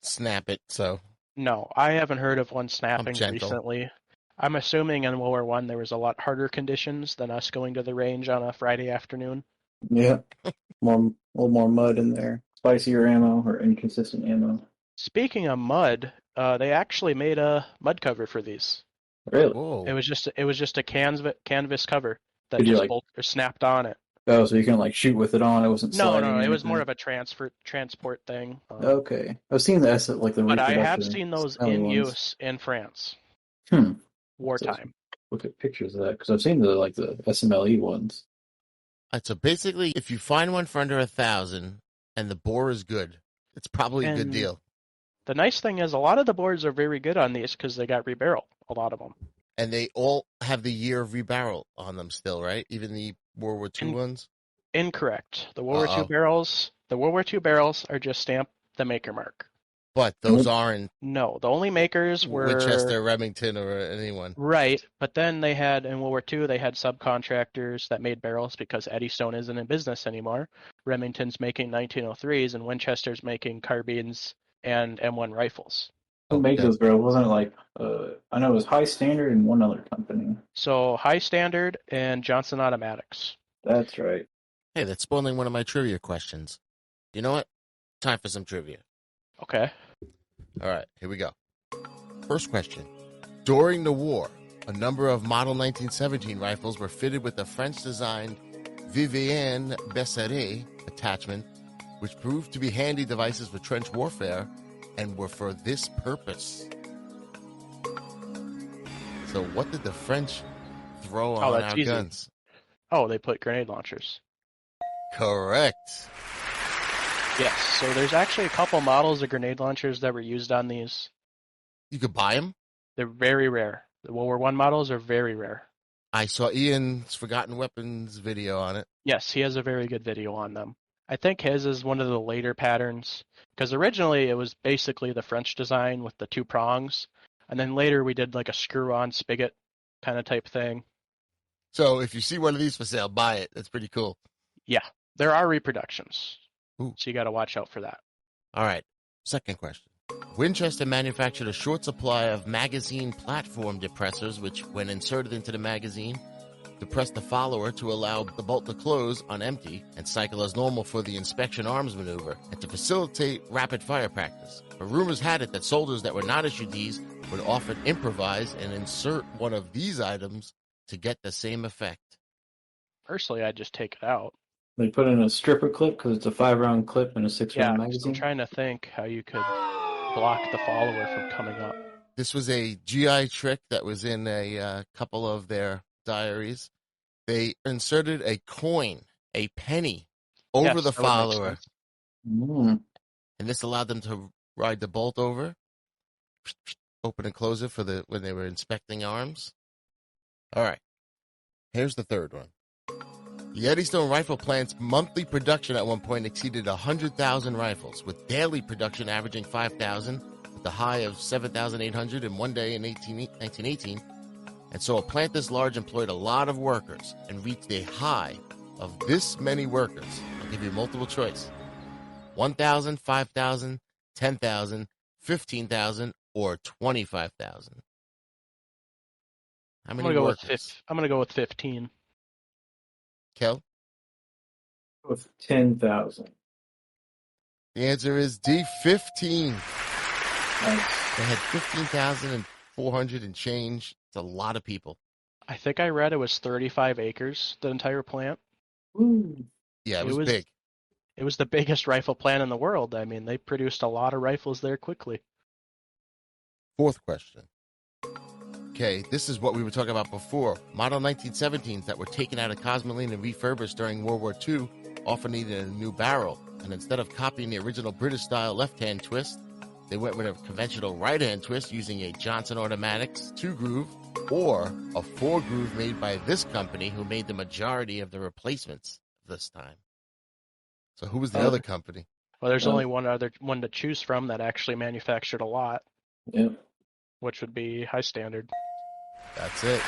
snap it, so. No, I haven't heard of one snapping recently. I'm assuming in World War I there was a lot harder conditions than us going to the range on a Friday afternoon. Yeah, a little more mud in there. Spicier ammo or inconsistent ammo. Speaking of mud, they actually made a mud cover for these. Really? Whoa. It was just a canvas cover that just snapped on it. Oh, so you can like shoot with it on. It wasn't sliding. No, it was more of a transport thing. Okay, I've seen that like the. But I have seen those in use in France. Wartime. Look at pictures of that because I've seen the SMLE ones. Right, so basically, if you find one for under 1,000 and the bore is good, it's probably a good deal. The nice thing is a lot of the boards are very good on these because they got rebarrel, a lot of them. And they all have the year of rebarrel on them still, right? Even the World War II ones? Incorrect. The World War II barrels are just stamped the maker mark. But those aren't. No, the only makers were Winchester, Remington, or anyone. Right, but then they had in World War II they had subcontractors that made barrels because Eddystone isn't in business anymore. Remington's making 1903s and Winchester's making carbines and M1 rifles. Who made those barrels? Wasn't it like I know it was High Standard and one other company. So High Standard and Johnson Automatics. That's right. Hey, that's spoiling one of my trivia questions. You know what? Time for some trivia. Okay. All right, here we go. First question. During the war, a number of Model 1917 rifles were fitted with a French-designed Vivienne Besseret attachment, which proved to be handy devices for trench warfare and were for this purpose. So what did the French throw on our guns? Oh, they put grenade launchers. correct. Yes, so there's actually a couple models of grenade launchers that were used on these. You could buy them? They're very rare. The World War I models are very rare. I saw Ian's Forgotten Weapons video on it. Yes, he has a very good video on them. I think his is one of the later patterns, because originally it was basically the French design with the 2 prongs, and then later we did like a screw-on spigot kind of type thing. So if you see one of these for sale, buy it. That's pretty cool. Yeah, there are reproductions, Ooh. so you got to watch out for that. All right, second question. Winchester manufactured a short supply of magazine platform depressors, which, when inserted into the magazine, depress the follower to allow the bolt to close on empty and cycle as normal for the inspection arms maneuver and to facilitate rapid fire practice. But rumors had it that soldiers that were not issued these would often improvise and insert one of these items to get the same effect. Personally, I'd just take it out. They put in a stripper clip because it's a 5-round clip and a 6-round Yeah, magazine. I'm trying to think how you could block the follower from coming up. This was a GI trick that was in a couple of their diaries. They inserted a coin, a penny, over the follower. Mm. And this allowed them to ride the bolt over, open and close it when they were inspecting arms. All right. Here's the third one. The Eddystone Rifle Plant's monthly production at one point exceeded 100,000 rifles, with daily production averaging 5,000, with the high of 7,800 in one day in 1918. And so a plant this large employed a lot of workers and reached a high of this many workers. I'll give you multiple choice. 1,000, 5,000, 10,000, 15,000, or 25,000. How many workers? I'm going to go with 15. Kel? With 10,000. The answer is D, 15. Nice. They had 15,400 and change. It's a lot of people. I think I read it was 35 acres, the entire plant. Ooh. Yeah, it was big. It was the biggest rifle plant in the world. I mean, they produced a lot of rifles there quickly. Fourth question. Okay, this is what we were talking about before. Model 1917s that were taken out of Cosmoline and refurbished during World War II often needed a new barrel. And instead of copying the original British-style left-hand twist, they went with a conventional right-hand twist using a Johnson Automatics 2-groove or a 4-groove made by this company who made the majority of the replacements this time. So who was the other company? Well, there's only one other one to choose from that actually manufactured a lot. Yeah. Which would be High Standard. That's it.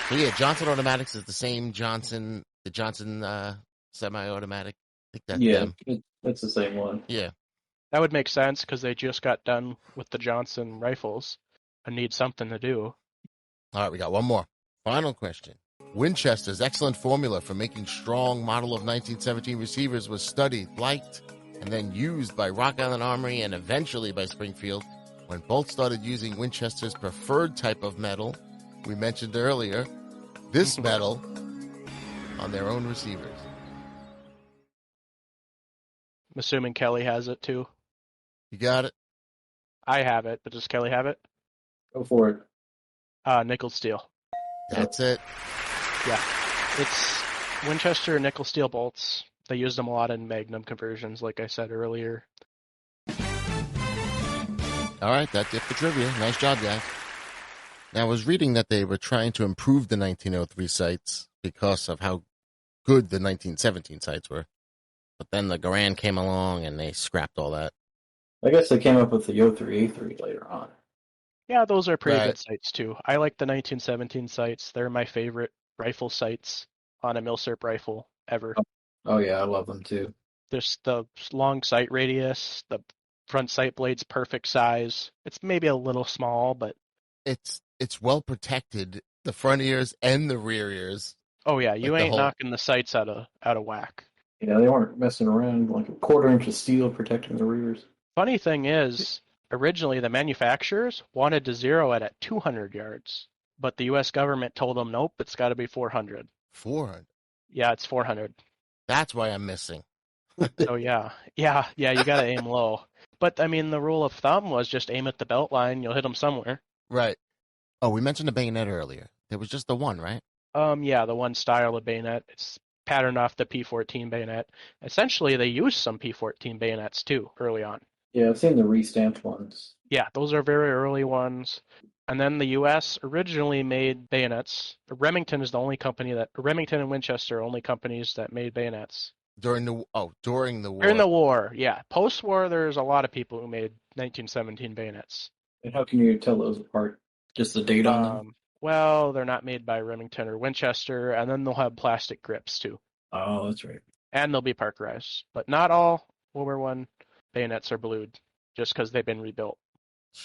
So yeah, Johnson Automatics is the same Johnson, the Johnson semi-automatic. I think that's them. That's the same one. Yeah. That would make sense because they just got done with the Johnson rifles and need something to do. All right, we got one more. Final question. Winchester's excellent formula for making strong model of 1917 receivers was studied, liked, and then used by Rock Island Armory and eventually by Springfield when both started using Winchester's preferred type of metal, we mentioned earlier, this metal, on their own receivers. I'm assuming Kelly has it too. You got it? I have it, but does Kelly have it? Go for it. Nickel steel. That's it. Yeah. It's Winchester nickel steel bolts. They used them a lot in Magnum conversions, like I said earlier. All right, that's it for trivia. Nice job, guys. Now, I was reading that they were trying to improve the 1903 sights because of how good the 1917 sights were. But then the Garand came along and they scrapped all that. I guess they came up with the O3A3 later on. Yeah, those are pretty good sights too. I like the 1917 sights. They're my favorite rifle sights on a Milsurp rifle ever. Oh yeah, I love them too. There's the long sight radius, the front sight blade's perfect size. It's maybe a little small, but it's well protected, the front ears and the rear ears. Oh yeah, you ain't knocking the sights out of whack. Yeah, they weren't messing around. Like a 1/4 inch of steel protecting the rears. Funny thing is, originally the manufacturers wanted to zero it at 200 yards, but the U.S. government told them, nope, it's got to be 400. 400? Yeah, it's 400. That's why I'm missing. So yeah, you got to aim low. But I mean, the rule of thumb was just aim at the belt line, you'll hit them somewhere. Right. Oh, we mentioned the bayonet earlier. There was just the one, right? Yeah, the one style of bayonet. It's patterned off the P14 bayonet. Essentially, they used some P14 bayonets too early on. Yeah, I've seen the re-stamped ones. Yeah, those are very early ones. And then the U.S. originally made bayonets. Remington is the only company that Remington and Winchester are only companies that made bayonets. During the war. During the war, yeah. Post-war, there's a lot of people who made 1917 bayonets. And how can you tell those apart? Just the date on them? Well, they're not made by Remington or Winchester, and then they'll have plastic grips too. Oh, that's right. And they'll be Parkerized. But not all World War I bayonets are blued, just because they've been rebuilt.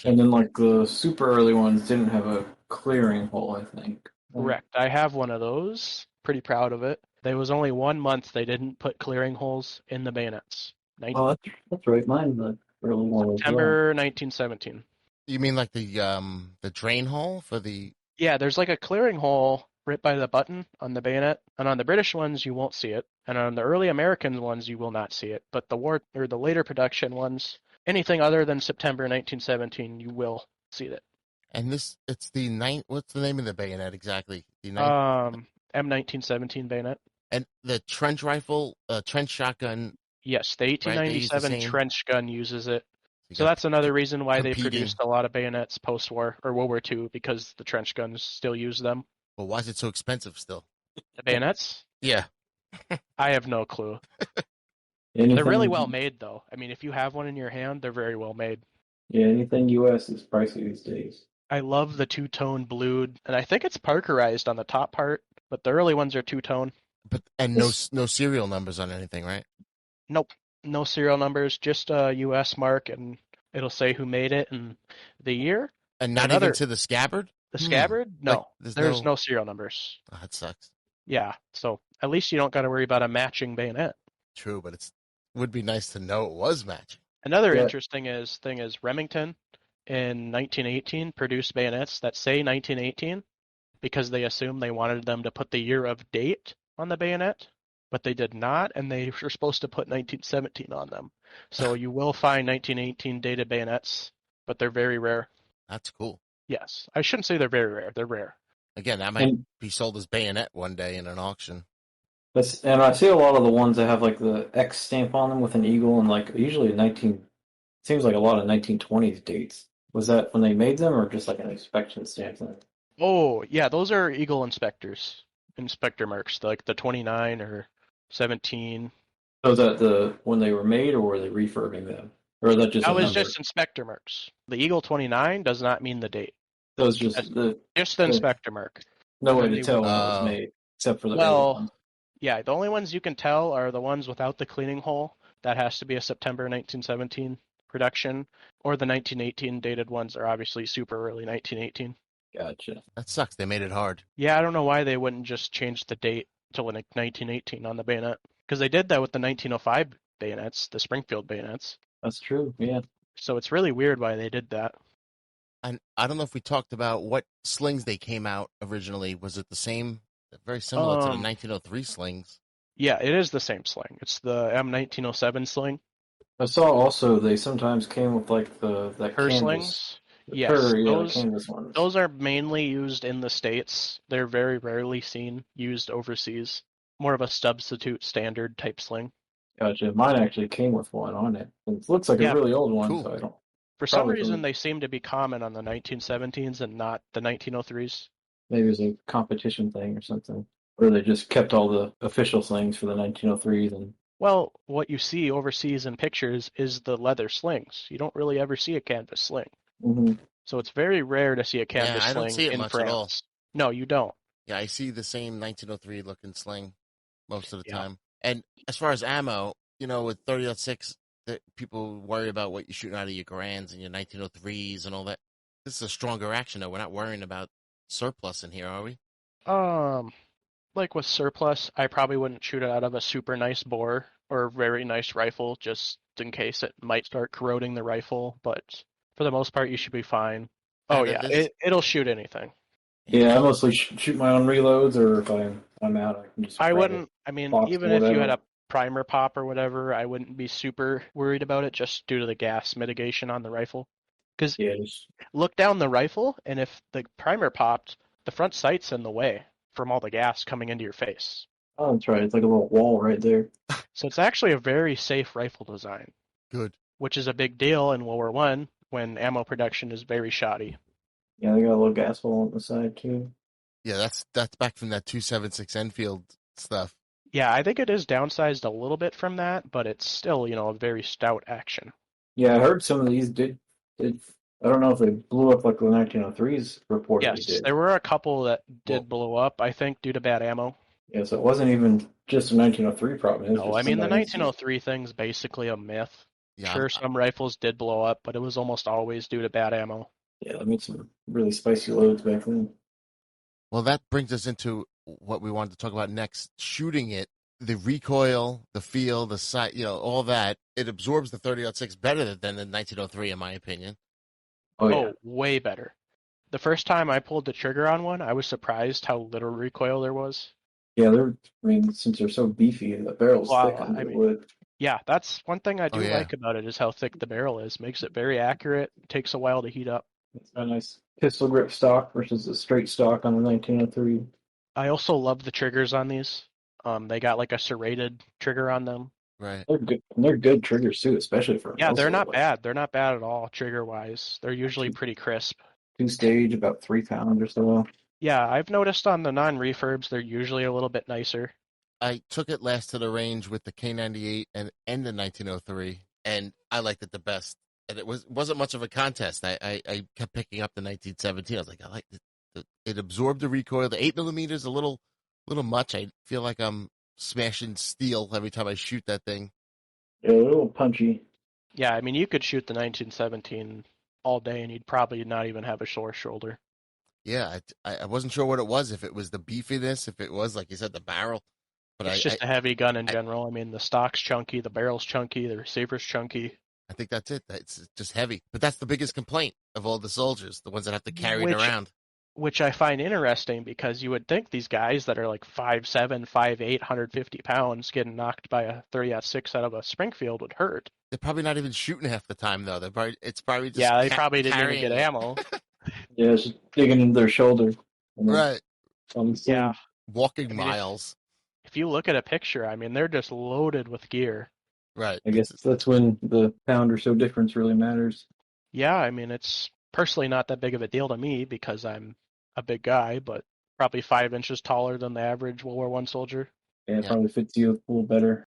And then, like, the super early ones didn't have a clearing hole, I think. Correct. I have one of those. Pretty proud of it. There was only 1 month they didn't put clearing holes in the bayonets. Oh, that's right. Mine, the early one was September 1917. You mean like the drain hole for the? Yeah, there's like a clearing hole right by the button on the bayonet, and on the British ones you won't see it, and on the early American ones you will not see it. But the later production ones, anything other than September 1917, you will see it. And it's the what's the name of the bayonet exactly? The M1917 bayonet. And the trench rifle, trench shotgun. Yes, the 1897 right, trench gun uses it. So that's another reason why they produced a lot of bayonets post-war or World War II, because the trench guns still use them. Well, why is it so expensive still? The bayonets? Yeah. I have no clue. They're really well made, though. I mean, if you have one in your hand, they're very well made. Yeah, anything U.S. is pricey these days. I love the two-tone blued, and I think it's Parkerized on the top part, but the early ones are two-tone. And no serial numbers on anything, right? Nope. No serial numbers, just a U.S. mark, and it'll say who made it and the year. And not even to the scabbard? The scabbard? No. Like, there's no serial numbers. Oh, that sucks. Yeah, so at least you don't got to worry about a matching bayonet. True, but it would be nice to know it was matching. Another interesting thing is Remington in 1918 produced bayonets that say 1918 because they assumed they wanted them to put the year of date on the bayonet, but they did not, and they were supposed to put 1917 on them. So you will find 1918 dated bayonets, but they're very rare. That's cool. Yes. I shouldn't say they're very rare. They're rare. Again, that might be sold as bayonet one day in an auction. And I see a lot of the ones that have like the X stamp on them with an eagle, and like usually seems like a lot of 1920s dates. Was that when they made them, or just like an inspection stamp? Oh, yeah, those are Eagle inspector marks, like the 29 or 17. So was that when they were made, or were they refurbing them? Or was that just that was just inspector marks. The Eagle 29 does not mean the date. That was just the inspector mark. No way to tell when it was made, except for the early ones. Yeah, the only ones you can tell are the ones without the cleaning hole. That has to be a September 1917 production, or the 1918 dated ones are obviously super early 1918. Gotcha. That sucks. They made it hard. Yeah, I don't know why they wouldn't just change the date to like 1918 on the bayonet, because they did that with the 1905 bayonets, the Springfield bayonets. That's true, yeah. So it's really weird why they did that. And I don't know if we talked about what slings they came out originally. Was it the same, very similar to the 1903 slings? Yeah, it is the same sling. It's the M1907 sling. I saw also they sometimes came with like the canvas slings. Yes, the canvas ones. Those are mainly used in the States. They're very rarely used overseas. More of a substitute standard type sling. Gotcha. Mine actually came with one on it. It looks like a really old one, cool. So I don't. For some reason, they seem to be common on the 1917s and not the 1903s. Maybe it was a competition thing or something. Or they just kept all the official slings for the 1903s. And well, what you see overseas in pictures is the leather slings. You don't really ever see a canvas sling. Mm-hmm. So it's very rare to see a canvas sling don't see it in much France. At all. No, you don't. Yeah, I see the same 1903 looking sling most of the time. And as far as ammo, with 30-06, people worry about what you're shooting out of your Garands and your 1903s and all that. This is a stronger action, though. We're not worrying about surplus in here, are we? Like with surplus, I probably wouldn't shoot it out of a super nice bore or a very nice rifle, just in case it might start corroding the rifle. But for the most part, you should be fine. Oh yeah, it'll shoot anything. Yeah, I mostly shoot my own reloads, or if I'm out, I can just. I wouldn't. I mean, even if you had a primer pop or whatever, I wouldn't be super worried about it, just due to the gas mitigation on the rifle. Because look down the rifle, and if the primer popped, the front sight's in the way from all the gas coming into your face. Oh, that's right. It's like a little wall right there. So it's actually a very safe rifle design, Good. which is a big deal in World War One when ammo production is very shoddy. Yeah, they got a little gas hole on the side too. Yeah, that's back from that 276 Enfield stuff. Yeah, I think it is downsized a little bit from that, but it's still, a very stout action. Yeah, I heard some of these did. I don't know if they blew up like the 1903s reportedly Yes, did. there were a couple that Well, did blow up, I think, due to bad ammo. Yeah, so it wasn't even just a 1903 problem. It was No, I just mean, the somebody that's just 1903 thing's basically a myth. yeah, Sure, some rifles did blow up, but it was almost always due to bad ammo. yeah, I made some really spicy loads back then. well, that brings us into what we wanted to talk about next: shooting it, the recoil, the feel, the sight, all that. It absorbs the 30-06 better than the 1903, in my opinion. Oh yeah, Oh, way better. The first time I pulled the trigger on one, I was surprised how little recoil there was. yeah. They're. I mean, since they're so beefy and the barrel's thick Well, under I the mean, wood. yeah, that's one thing I Oh do yeah, like about it is how thick the barrel is. Makes it very accurate. Takes a while to heat up. It's got a nice pistol grip stock versus the straight stock on the 1903. I also love the triggers on these. They got like a serrated trigger on them. right. They're good. And they're good triggers too, especially for a Yeah, they're military. not Like bad. They're not bad at all trigger wise. They're usually pretty crisp. two stage, about 3 pounds or so. Yeah, I've noticed on the non-refurbs they're usually a little bit nicer. I took it last to the range with the K98 and the 1903, and I liked it the best. And wasn't much of a contest. I kept picking up the 1917. I was like, I like it. It absorbed the recoil. The 8 millimeters a little much. I feel like I'm smashing steel every time I shoot that thing. Yeah, they're a little punchy. Yeah, I mean you could shoot the 1917 all day and you'd probably not even have a sore shoulder. Yeah, I wasn't sure what it was. If it was the beefiness, if it was like you said the barrel, but It's just a heavy gun in general. I mean the stock's chunky, the barrel's chunky, the receiver's chunky. I think that's it. It's just heavy. But that's the biggest complaint of all the soldiers, the ones that have to carry it Which around. which I find interesting because you would think these guys that are like 5'7", 5'8", 150 pounds getting knocked by a 30-06 out of a Springfield would hurt. They're probably not even shooting half the time though. It's probably just Yeah, they probably didn't even carrying get it. ammo. Yeah, it's just digging into their shoulder. And then Right. on the sling. Yeah, Walking I mean, miles. if you look at a picture, I mean, they're just loaded with gear. Right. I guess that's when the pound or so difference really matters. Yeah, I mean, it's personally not that big of a deal to me because I'm a big guy, but probably 5 inches taller than the average World War One soldier. Yeah, it Yeah. probably fits you a little better.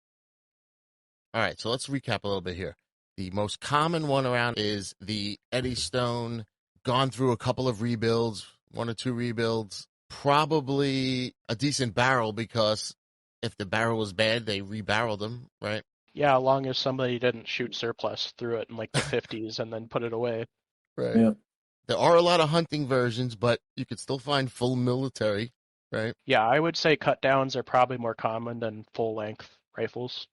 All right, so let's recap a little bit here. The most common one around is the Eddystone, gone through a couple of rebuilds, 1 or 2 rebuilds, probably a decent barrel because if the barrel was bad, they rebarreled them, right? Yeah, as long as somebody didn't shoot surplus through it in like the 50s and then put it away. Right. Yeah. There are a lot of hunting versions, but you could still find full military, right? Yeah, I would say cut downs are probably more common than full length rifles.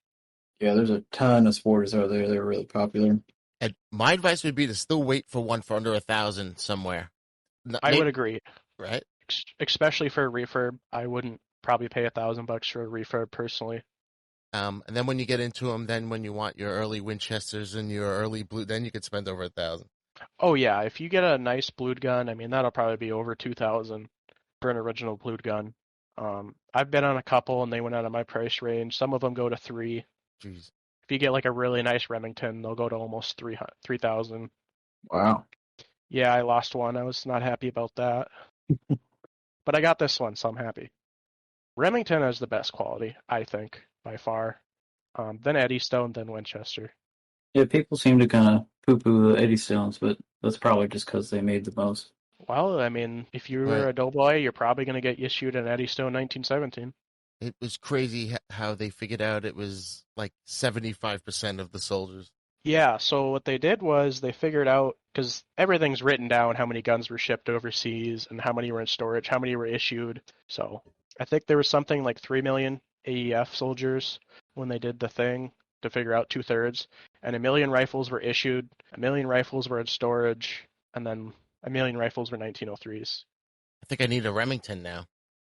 Yeah, there's a ton of sporters out there. They're really popular. And my advice would be to still wait for one for under 1,000 somewhere. I would agree, Right? especially for a refurb. I wouldn't probably pay $1,000 for a refurb personally. And then when you get into them, then when you want your early Winchesters and your early blue, then you could spend over 1,000. Oh yeah, if you get a nice blued gun, I mean that'll probably be over 2,000 for an original blued gun. I've been on a couple and they went out of my price range. Some of them go to 3. Jeez. If you get like a really nice Remington, they'll go to almost 3,000. Wow. Yeah, I lost one. I was not happy about that. But I got this one, so I'm happy. Remington is the best quality, I think, by far. Then Eddystone, then Winchester. Yeah, people seem to kind of poo-poo the Eddystones, but that's probably just because they made the most. Well, I mean, if you were Right. a doughboy, you're probably going to get issued an Eddystone 1917. It was crazy how they figured out it was like 75% of the soldiers. Yeah, so what they did was they figured out, because everything's written down, how many guns were shipped overseas and how many were in storage, how many were issued. So I think there was something like 3 million AEF soldiers when they did the thing to figure out 2/3, and 1 million rifles were issued, 1 million rifles were in storage, and then 1 million rifles were 1903s. I think I need a Remington now.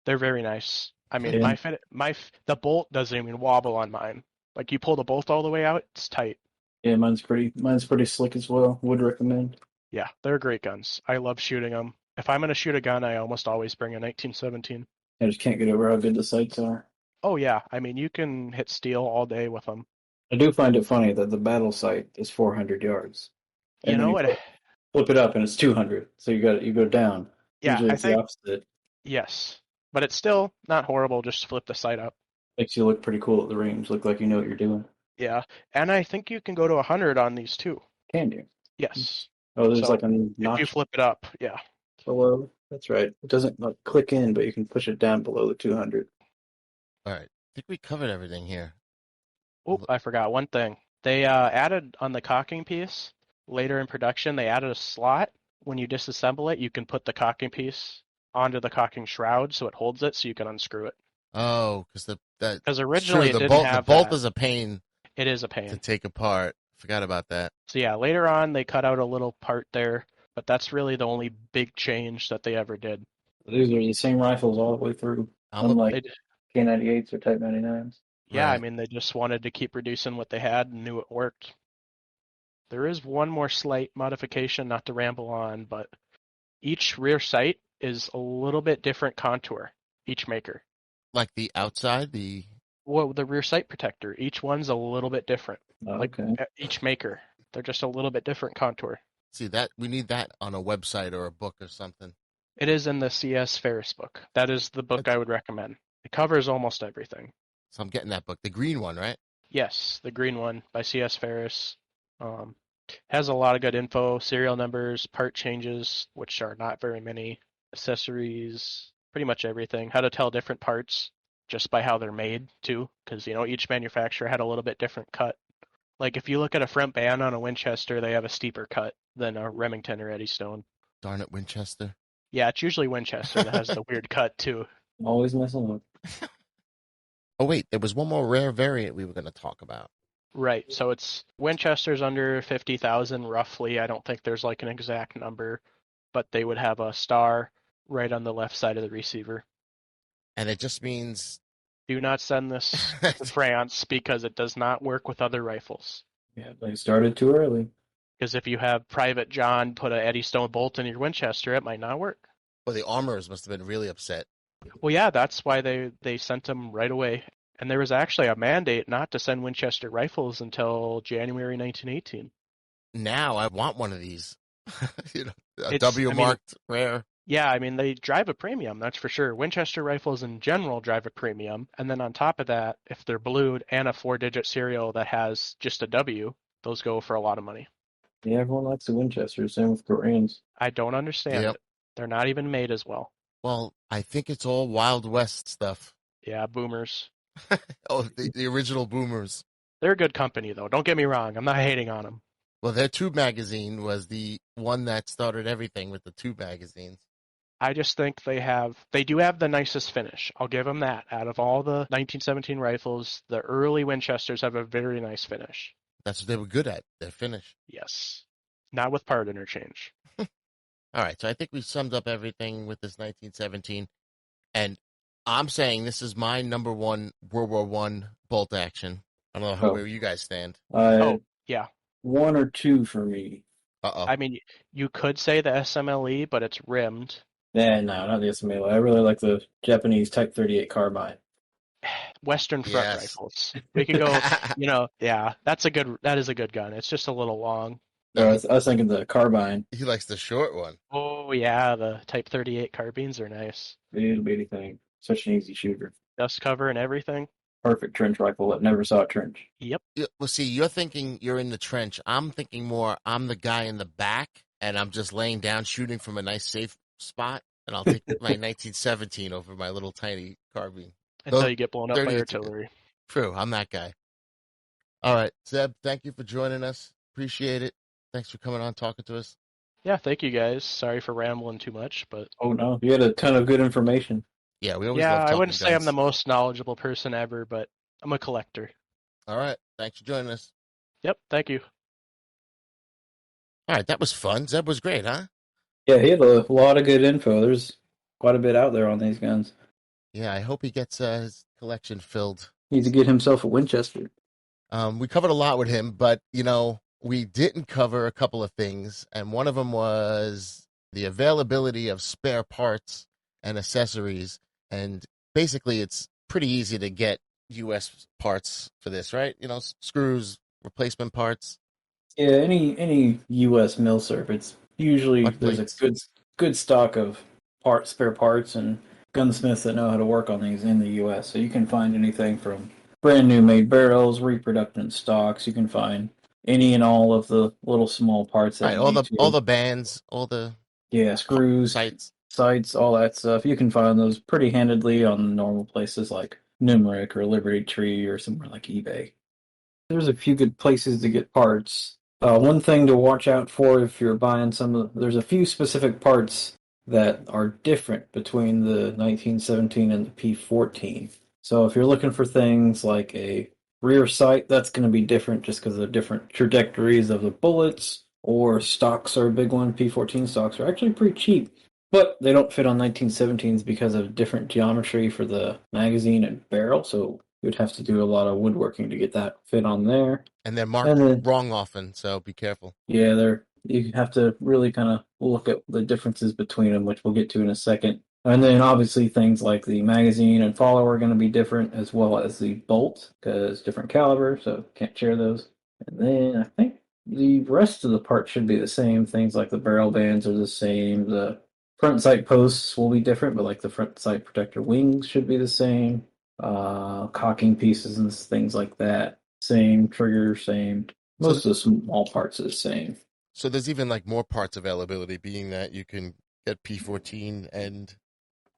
They're very nice. I mean, Yeah. the bolt doesn't even wobble on mine. Like you pull the bolt all the way out, it's tight. Yeah, mine's pretty slick as well. Would recommend. Yeah, they're great guns. I love shooting them. If I'm going to shoot a gun, I almost always bring a 1917. I just can't get over how good the sights are. Oh yeah, I mean you can hit steel all day with them. I do find it funny that the battle sight is 400 yards, You and then know you what? flip it up and it's 200. So you go down. Yeah, Usually I it's the think opposite. yes, but it's still not horrible. Just to flip the sight up. Makes you look pretty cool at the range. Look like you know what you're doing. Yeah, and I think you can go to 100 on these too. Can you? Yes. Oh, there's like So a if you notch flip it up, yeah. below. That's right. It doesn't like, click in, but you can push it down below the 200. All right. I think we covered everything here. Oh, I forgot one thing. They added on the cocking piece later in production. They added a slot. When you disassemble it, you can put the cocking piece onto the cocking shroud so it holds it, so you can unscrew it. Oh, because that Because it's true. originally it didn't The have bolt that. is a pain It is a to pain. take apart. Forgot about that. So yeah, later on they cut out a little part there, but that's really the only big change that they ever did. These are the same rifles all the way through, I'm a, unlike They, K98s or Type 99s. yeah, I right. mean they just wanted to keep producing what they had and knew it worked. There is one more slight modification, not to ramble on, but each rear sight is a little bit different contour, each maker. Like the outside, the Well, the rear sight protector, each one's a little bit different. Oh, Like okay. each maker, they're just a little bit different contour. see that we need that on a website or a book or something. It is in the CS Ferris book. That is the book I would recommend. It covers almost everything. So I'm getting that book, the green one, right? Yes, the green one by CS Ferris. Um, has a lot of good info, serial numbers, part changes, which are not very many, accessories, pretty much everything. How to tell different parts just by how they're made too, because each manufacturer had a little bit different cut. Like if you look at a front band on a Winchester, they have a steeper cut than a Remington or Eddystone. Darn it, Winchester. Yeah, it's usually Winchester that has the weird cut too. Always messing up. Oh wait, there was one more rare variant we were going to talk about. Right. So it's Winchester's under 50,000 roughly. I don't think there's like an exact number, but they would have a star right on the left side of the receiver. And it just means Do not send this to France because it does not work with other rifles. Yeah, they started too early. Because if you have Private John put a Eddystone bolt in your Winchester, it might not work. well, the armorers must have been really upset. Well, yeah, that's why they sent them right away. And there was actually a mandate not to send Winchester rifles until January 1918. Now I want one of these. A It's, W I mean, marked rare. yeah, I mean, they drive a premium, that's for sure. Winchester rifles in general drive a premium. And then on top of that, if they're blued and a 4-digit serial that has just a W, those go for a lot of money. Yeah, everyone likes the Winchester. Same with Koreans. I don't understand Yep. it. They're not even made as well. Well, I think it's all Wild West stuff. Yeah, boomers. Oh, the original boomers. They're a good company, though. Don't get me wrong. I'm not hating on them. Well, their Tube magazine was the one that started everything with the Tube magazines. I just think they do have the nicest finish. I'll give them that. Out of all the 1917 rifles, the early Winchesters have a very nice finish. That's what they were good at, their finish. Yes. Not with part interchange. All right, so I think we summed up everything with this 1917. And I'm saying this is my number one World War One bolt action. I don't know where you guys stand. Oh, yeah. One or two for me. Uh-oh. I mean, you could say the SMLE, but it's rimmed. Yeah, no, not the SMA. I really like the Japanese Type 38 carbine. Western front Yes. rifles. We could go, yeah, that is a good gun. It's just a little long. No, I was thinking the carbine. He likes the short one. Oh, yeah, the Type 38 carbines are nice. It'll be anything. Such an easy shooter. Dust cover and everything. Perfect trench rifle that never saw a trench. Yep. Well, see, you're thinking you're in the trench. I'm thinking more I'm the guy in the back, and I'm just laying down shooting from a nice safe spot, and I'll take my 1917 over my little tiny carbine. Until you get blown up by 38. artillery. True, I'm that guy. All right, Zeb, thank you for joining us. Appreciate it. Thanks for coming on, talking to us. Yeah, thank you guys. Sorry for rambling too much, but Oh, no. You had a ton of good information. Yeah, we always yeah, love I talking wouldn't say I'm guns. the most knowledgeable person ever, but I'm a collector. All right, thanks for joining us. Yep, thank you. All right, that was fun. Zeb was great, huh? Yeah, he had a lot of good info. There's quite a bit out there on these guns. Yeah, I hope he gets his collection filled. Needs to get himself a Winchester. We covered a lot with him, but, we didn't cover a couple of things, and one of them was the availability of spare parts and accessories, and basically it's pretty easy to get U.S. parts for this, right? Screws, replacement parts, Yeah, any U.S. milsurp, it's usually butt there's a plates. good stock of spare parts, and gunsmiths that know how to work on these in the U.S. So you can find anything from brand new made barrels, reproductant stocks. You can find any and all of the little small parts that Right, you all need the to. bands, all the Yeah, screws, sights. sights, all that stuff. You can find those pretty handedly on normal places like Numeric or Liberty Tree or somewhere like eBay. There's a few good places to get parts. One thing to watch out for if you're buying there's a few specific parts that are different between the 1917 and the P14. So if you're looking for things like a rear sight, that's going to be different just because of the different trajectories of the bullets. Or stocks are a big one. P14 stocks are actually pretty cheap, but they don't fit on 1917s because of different geometry for the magazine and barrel. So you'd have to do a lot of woodworking to get that fit on there. And they're marked And then, wrong often, so be careful. yeah, you have to really kind of look at the differences between them, which we'll get to in a second. And then obviously things like the magazine and follower are going to be different, as well as the bolt, because different caliber, so can't share those. And then I think the rest of the parts should be the same. Things like the barrel bands are the same. The front sight posts will be different, but like the front sight protector wings should be the same. Cocking pieces and things like that. Same trigger, same. So, Most of the small parts are the same. so there's even like more parts availability, being that you can get P14 and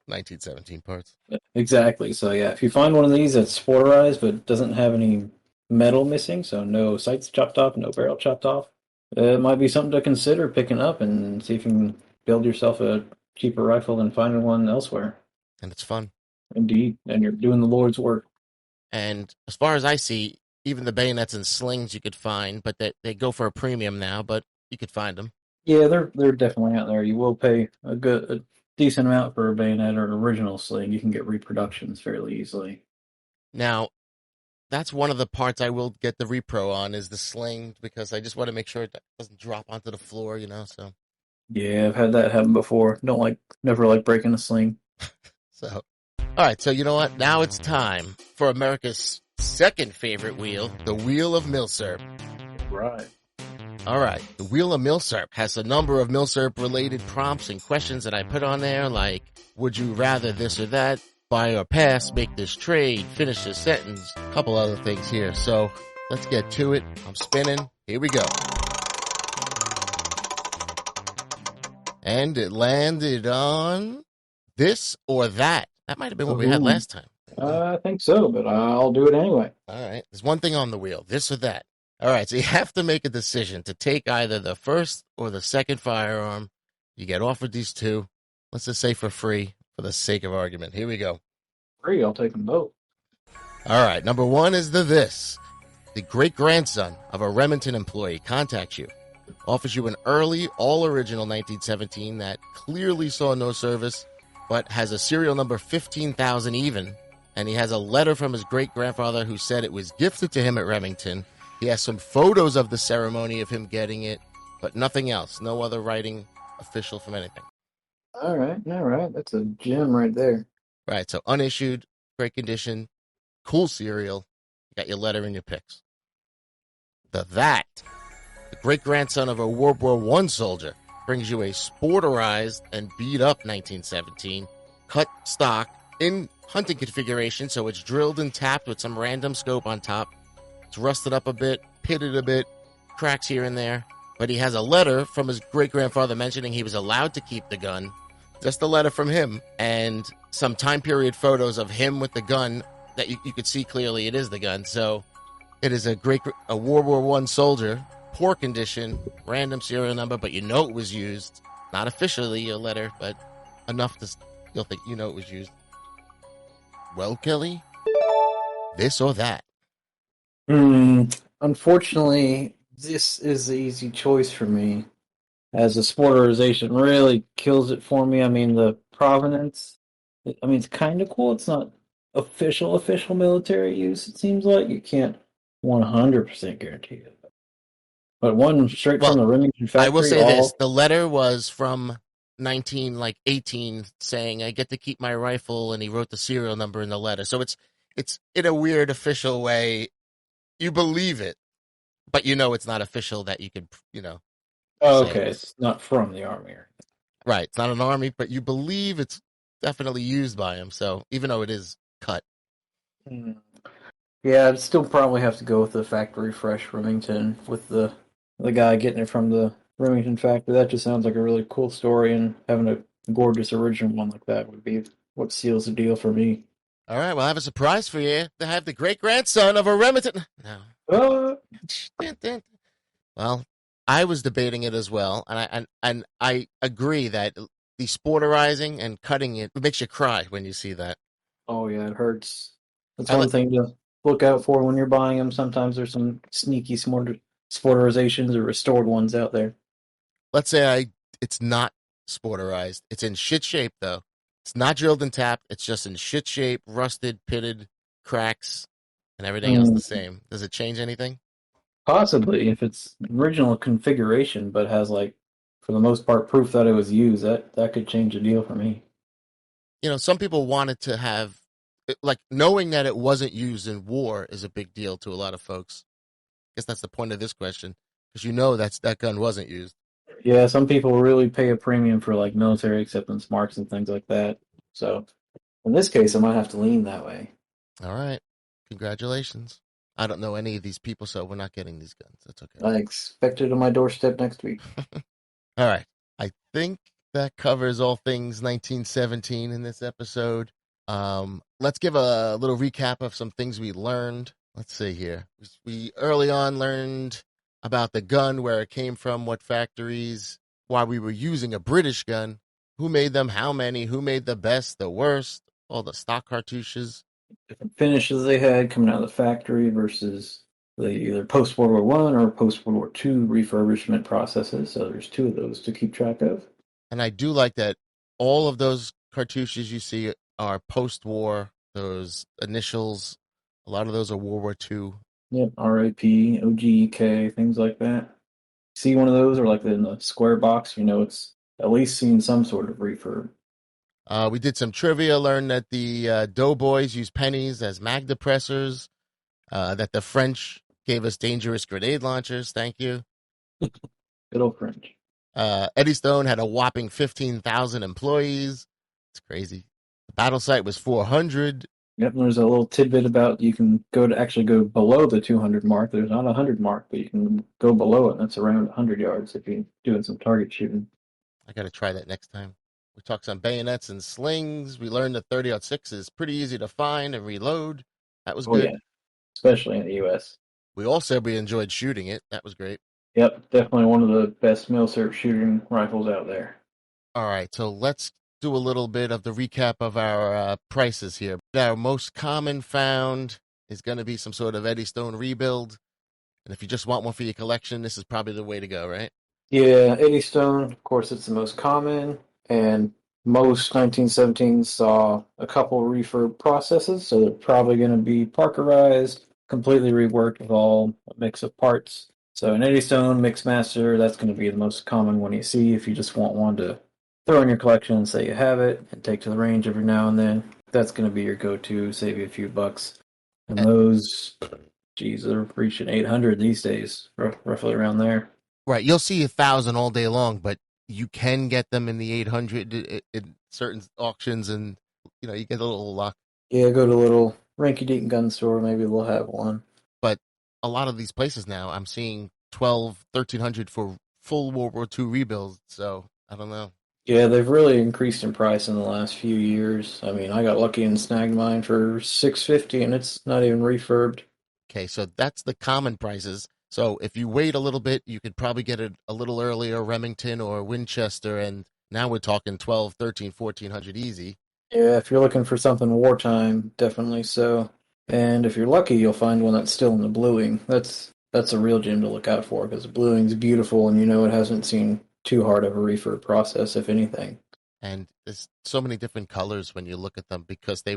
1917 parts. Exactly. So yeah, if you find one of these that's sporterized but doesn't have any metal missing, so no sights chopped off, no barrel chopped off, it might be something to consider picking up and see if you can build yourself a cheaper rifle than finding one elsewhere. And it's fun. Indeed, and you're doing the Lord's work. And as far as I see, even the bayonets and slings you could find, but they go for a premium now, but you could find them. Yeah, they're definitely out there. You will pay a decent amount for a bayonet or an original sling. You can get reproductions fairly easily. Now, that's one of the parts I will get the repro on is the sling, because I just want to make sure it doesn't drop onto the floor, so. Yeah, I've had that happen before. Never like breaking a sling. So, all right. So you know what? Now it's time for America's second favorite wheel, the Wheel of Milsurp. Right. All right. The Wheel of Milsurp has a number of Milsurp related prompts and questions that I put on there, like, would you rather this or that? Buy or pass, make this trade, finish this sentence, a couple other things here. So let's get to it. I'm spinning. Here we go. And it landed on this or that. That might have been what we had last time. I think so, but I'll do it anyway. All right. There's one thing on the wheel, this or that. All right. So you have to make a decision to take either the first or the second firearm. You get offered these two. Let's just say for free, for the sake of argument. Here we go. Free, I'll take them both. All right. Number one is this. The great-grandson of a Remington employee contacts you, offers you an early, all-original 1917 that clearly saw no service, but has a serial number 15,000 even, and he has a letter from his great-grandfather who said it was gifted to him at Remington. He has some photos of the ceremony of him getting it, but nothing else. No other writing official from anything. All right. That's a gem right there. Right, so unissued, great condition, cool serial. You got your letter and your pics. The great-grandson of a World War I soldier, brings you a sporterized and beat-up 1917, cut stock in hunting configuration, so it's drilled and tapped with some random scope on top. It's rusted up a bit, pitted a bit, cracks here and there. But he has a letter from his great-grandfather mentioning he was allowed to keep the gun. Just a letter from him, and some time period photos of him with the gun that you could see clearly it is the gun. So it is a World War I soldier, poor condition, random serial number, but you know it was used. Not officially a letter, but enough to you'll think you know it was used. Well, Kelly, this or that? Unfortunately, this is the easy choice for me, as the sporterization really kills it for me. I mean, the provenance, it's kind of cool. It's not official military use, it seems like. You can't 100% guarantee it. But one straight from the Remington factory. I will say this. The letter was from 18 saying I get to keep my rifle, and he wrote the serial number in the letter. So it's in a weird official way. You believe it, but it's not official that you could Oh, say okay, it. it's not from the army. Right. It's not an army, but you believe it's definitely used by him. So even though it is cut. Hmm. Yeah, I'd still probably have to go with the factory fresh Remington with the guy getting it from the Remington factory. That just sounds like a really cool story, and having a gorgeous original one like that would be what seals the deal for me. All right, well, I have a surprise for you. To have the great grandson of a Remington. No. Uh, Well, I was debating it as well, and I agree that the sporterizing and cutting it makes you cry when you see that. oh yeah, it hurts. That's I one let thing to look out for when you're buying them. Sometimes there's some sneaky sporterizations or restored ones out there. let's say it's not sporterized. It's in shit shape though. It's not drilled and tapped. It's just in shit shape, rusted, pitted, cracks, and everything else the Mm, same. Does it change anything? possibly, if it's original configuration, but has like, for the most part, proof that it was used, that could change the deal for me. Some people wanted to have, like, knowing that it wasn't used in war is a big deal to a lot of folks. I guess that's the point of this question, because that gun wasn't used. Yeah, some people really pay a premium for like military acceptance marks and things like that. So in this case, I might have to lean that way. All right. Congratulations. I don't know any of these people, so we're not getting these guns. That's okay. I expect it on my doorstep next week. All right. I think that covers all things 1917 in this episode. Let's give a little recap of some things we learned. Let's see here. We early on learned about the gun, where it came from, what factories, why we were using a British gun, who made them, how many, who made the best, the worst, all the stock cartouches. Different finishes they had coming out of the factory versus the either post World War One or post World War Two refurbishment processes. So there's two of those to keep track of. And I do like that all of those cartouches you see are post-war. Those initials, a lot of those are World War II. Yep, RAP, OGEK, things like that. See one of those, or like in the square box, it's at least seen some sort of refurb. We did some trivia, learned that the doughboys used pennies as mag depressors, that the French gave us dangerous grenade launchers. Thank you. Good old French. Eddie Stone had a whopping 15,000 employees. It's crazy. The battle site was 400. Yep, and there's a little tidbit about you can actually go below the 200 mark. There's not a 100 mark, but you can go below it, and it's around 100 yards if you're doing some target shooting. I got to try that next time. We talked some bayonets and slings. We learned that 30-06 is pretty easy to find and reload. That was Oh yeah, good. especially in the U.S. We all said we enjoyed shooting it. That was great. Yep, definitely one of the best Milsurp shooting rifles out there. All right, so let's do a little bit of the recap of our prices here. Our most common found is going to be some sort of Eddie Stone rebuild. And if you just want one for your collection, this is probably the way to go, right? Yeah, Eddie Stone, of course, it's the most common, and most 1917s saw a couple refurb processes, so they're probably going to be Parkerized, completely reworked with all a mix of parts. So an Eddie Stone Mixmaster, that's going to be the most common one you see if you just want one to throw in your collection and say you have it and take to the range every now and then. That's going to be your go-to, save you a few bucks. And Eh, those, geez, they're reaching 800 these days, roughly around there. Right, you'll see 1,000 all day long, but you can get them in the 800 in certain auctions, and you get a little luck. Yeah, go to a little rinky-dink gun store. Maybe they'll have one. But a lot of these places now, I'm seeing 12, 1,300 for full World War II rebuilds. So I don't know. Yeah, they've really increased in price in the last few years. I mean, I got lucky and snagged mine for 650, and it's not even refurbed. Okay, so that's the common prices. So if you wait a little bit, you could probably get it a little earlier, Remington or Winchester, and now we're talking 12, 13, 1,400 easy. Yeah, if you're looking for something wartime, definitely so. And if you're lucky, you'll find one that's still in the bluing. That's a real gem to look out for because the bluing's beautiful, and it hasn't seen too hard of a refurb process, if anything. And there's so many different colors when you look at them because they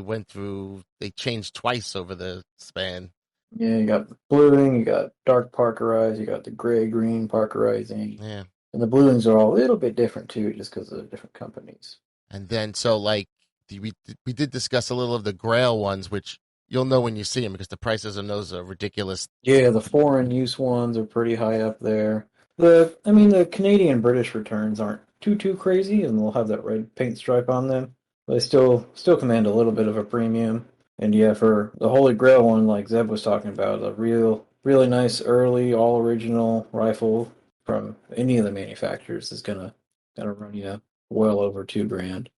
changed twice over the span. Yeah, you got bluing, you got dark Parkerized, you got the gray green Parkerizing. Yeah. And the bluings are all a little bit different too, just because of the different companies. And then, so like, we did discuss a little of the Grail ones, which you'll know when you see them because the prices on those are ridiculous. Yeah, the foreign use ones are pretty high up there. The Canadian British returns aren't too crazy, and they'll have that red paint stripe on them. But they still command a little bit of a premium. And yeah, for the Holy Grail one, like Zeb was talking about, a really nice early all original rifle from any of the manufacturers is gonna run you well over 2 grand.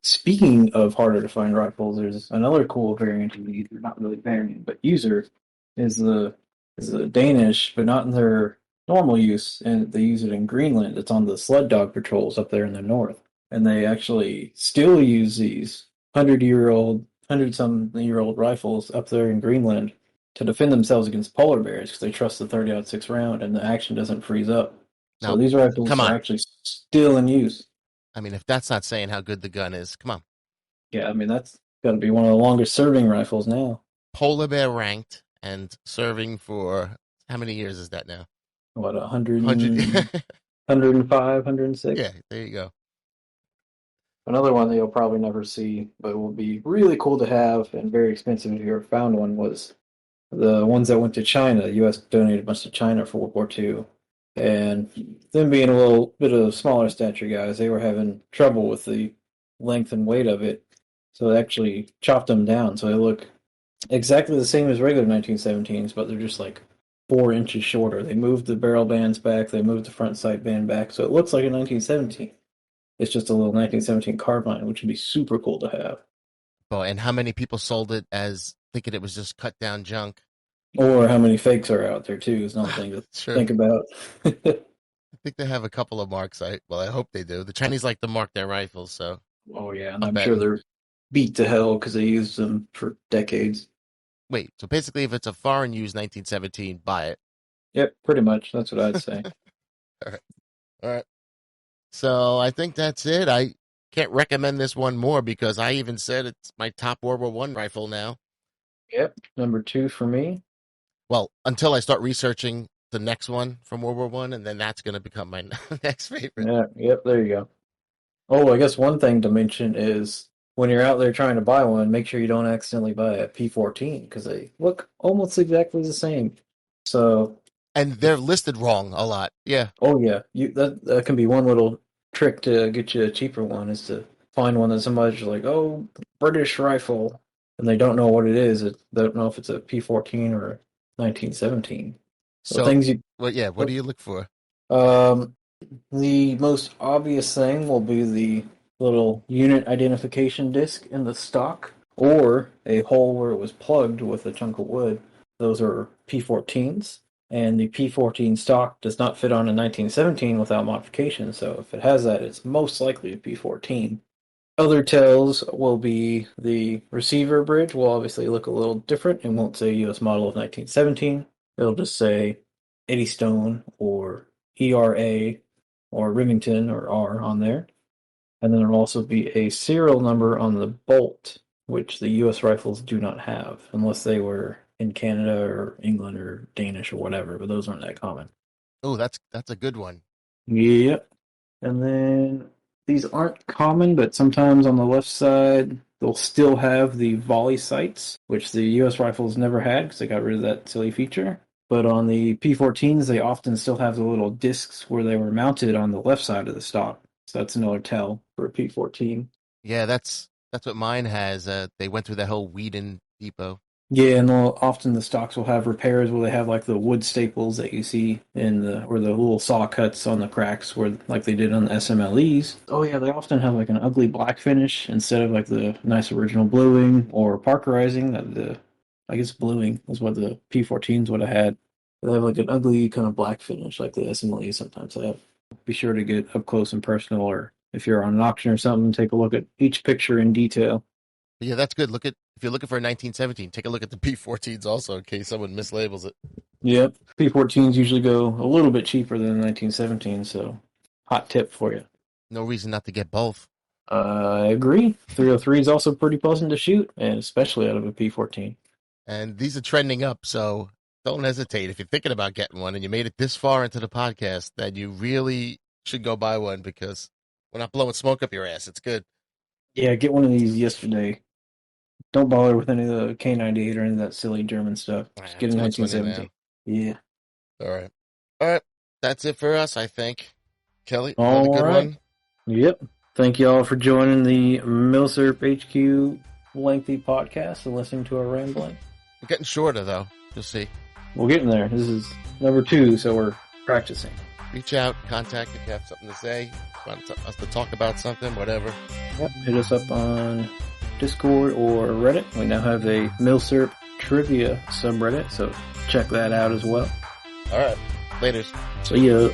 Speaking of harder to find rifles, there's another cool variant of these, or not really variant, but user is the Danish, but not in their normal use, and they use it in Greenland. It's on the sled dog patrols up there in the north, and they actually still use these 100-some-year-old rifles up there in Greenland to defend themselves against polar bears because they trust the 30-06 round and the action doesn't freeze up. So Now, these rifles come are on. actually still in use. I mean, if that's not saying how good the gun is, come on. Yeah, I mean that's got to be one of the longest serving rifles now. Polar bear ranked and serving for how many years is that now? What, 100, 100. 105, 106? Yeah, there you go. Another one that you'll probably never see, but will be really cool to have and very expensive if you ever found one, was the ones that went to China. The U.S. donated a bunch to China for World War II. And them being a little bit of smaller stature guys, they were having trouble with the length and weight of it. So they actually chopped them down. So they look exactly the same as regular 1917s, but they're just like 4 inches shorter. They moved the barrel bands back, they moved the front sight band back, so it looks like a 1917. It's just a little 1917 carbine, which would be super cool to have. Oh, and how many people sold it as thinking it was just cut down junk? Or how many fakes are out there, too, is another thing to Sure. think about. I think they have a couple of marks. I hope they do. The Chinese like to mark their rifles, so. Oh, yeah, and I'm I'm sure betting. they're beat to hell because they used them for decades. Wait, so basically, if it's a foreign used 1917, buy it. Yep, pretty much. That's what I'd say. All right. So I think that's it. I can't recommend this one more because I even said it's my top World War I rifle now. Yep, number 2 for me. Well, until I start researching the next one from World War I, and then that's going to become my next favorite. Yeah, yep, there you go. Oh, I guess one thing to mention is when you're out there trying to buy one, make sure you don't accidentally buy a P14 because they look almost exactly the same. So, And they're listed wrong a lot. Yeah. oh yeah, that can be one little trick to get you a cheaper one is to find one that somebody's just like, oh, British rifle, and they don't know what it is. They don't know if it's a P14 or a 1917. So things you, well, yeah. What do you look for? The most obvious thing will be the little unit identification disc in the stock, or a hole where it was plugged with a chunk of wood. Those are P14s, and the P14 stock does not fit on a 1917 without modification, so if it has that, it's most likely a P14. Other tells will be the receiver bridge will obviously look a little different. It won't say US model of 1917. It'll just say Eddystone or ERA or Remington or R on there. And then there'll also be a serial number on the bolt, which the US rifles do not have, unless they were in Canada or England or Danish or whatever, but those aren't that common. Oh, that's a good one. Yep. And then these aren't common, but sometimes on the left side, they'll still have the volley sights, which the US rifles never had because they got rid of that silly feature. But on the P14s, they often still have the little discs where they were mounted on the left side of the stock. So that's another tell for a P14. Yeah, that's what mine has. They went through that whole Whedon depot. Yeah, and often the stocks will have repairs where they have like the wood staples that you see in or the little saw cuts on the cracks where like they did on the SMLEs. Oh yeah, they often have like an ugly black finish instead of like the nice original bluing or parkerizing. I guess bluing is what the P14s would have had. They have like an ugly kind of black finish like the SMLEs sometimes have. Be sure to get up close and personal, or if you're on an auction or something, take a look at each picture in detail. But yeah, that's good. If you're looking for a 1917, take a look at the P14s also in case someone mislabels it. Yep. P14s usually go a little bit cheaper than the 1917, so hot tip for you. No reason not to get both. I agree. 303 is also pretty pleasant to shoot, and especially out of a P14. And these are trending up, so don't hesitate. If you're thinking about getting one and you made it this far into the podcast, then you really should go buy one because we're not blowing smoke up your ass. It's good. Yeah, get one of these yesterday. Don't bother with any of the K98 or any of that silly German stuff. Just get a 1917. Yeah. All right. All right. That's it for us, I think. Kelly, All another good right. one. Yep. Thank you all for joining the Milsurp HQ lengthy podcast and listening to our rambling. We're getting shorter, though. You'll see. We're getting there. This is number 2, so we're practicing. Reach out, contact if you have something to say, want us to talk about something, whatever. Yep. Hit us up on Discord or Reddit. We now have a Milsurp trivia subreddit, so check that out as well. All right. Laters. See ya.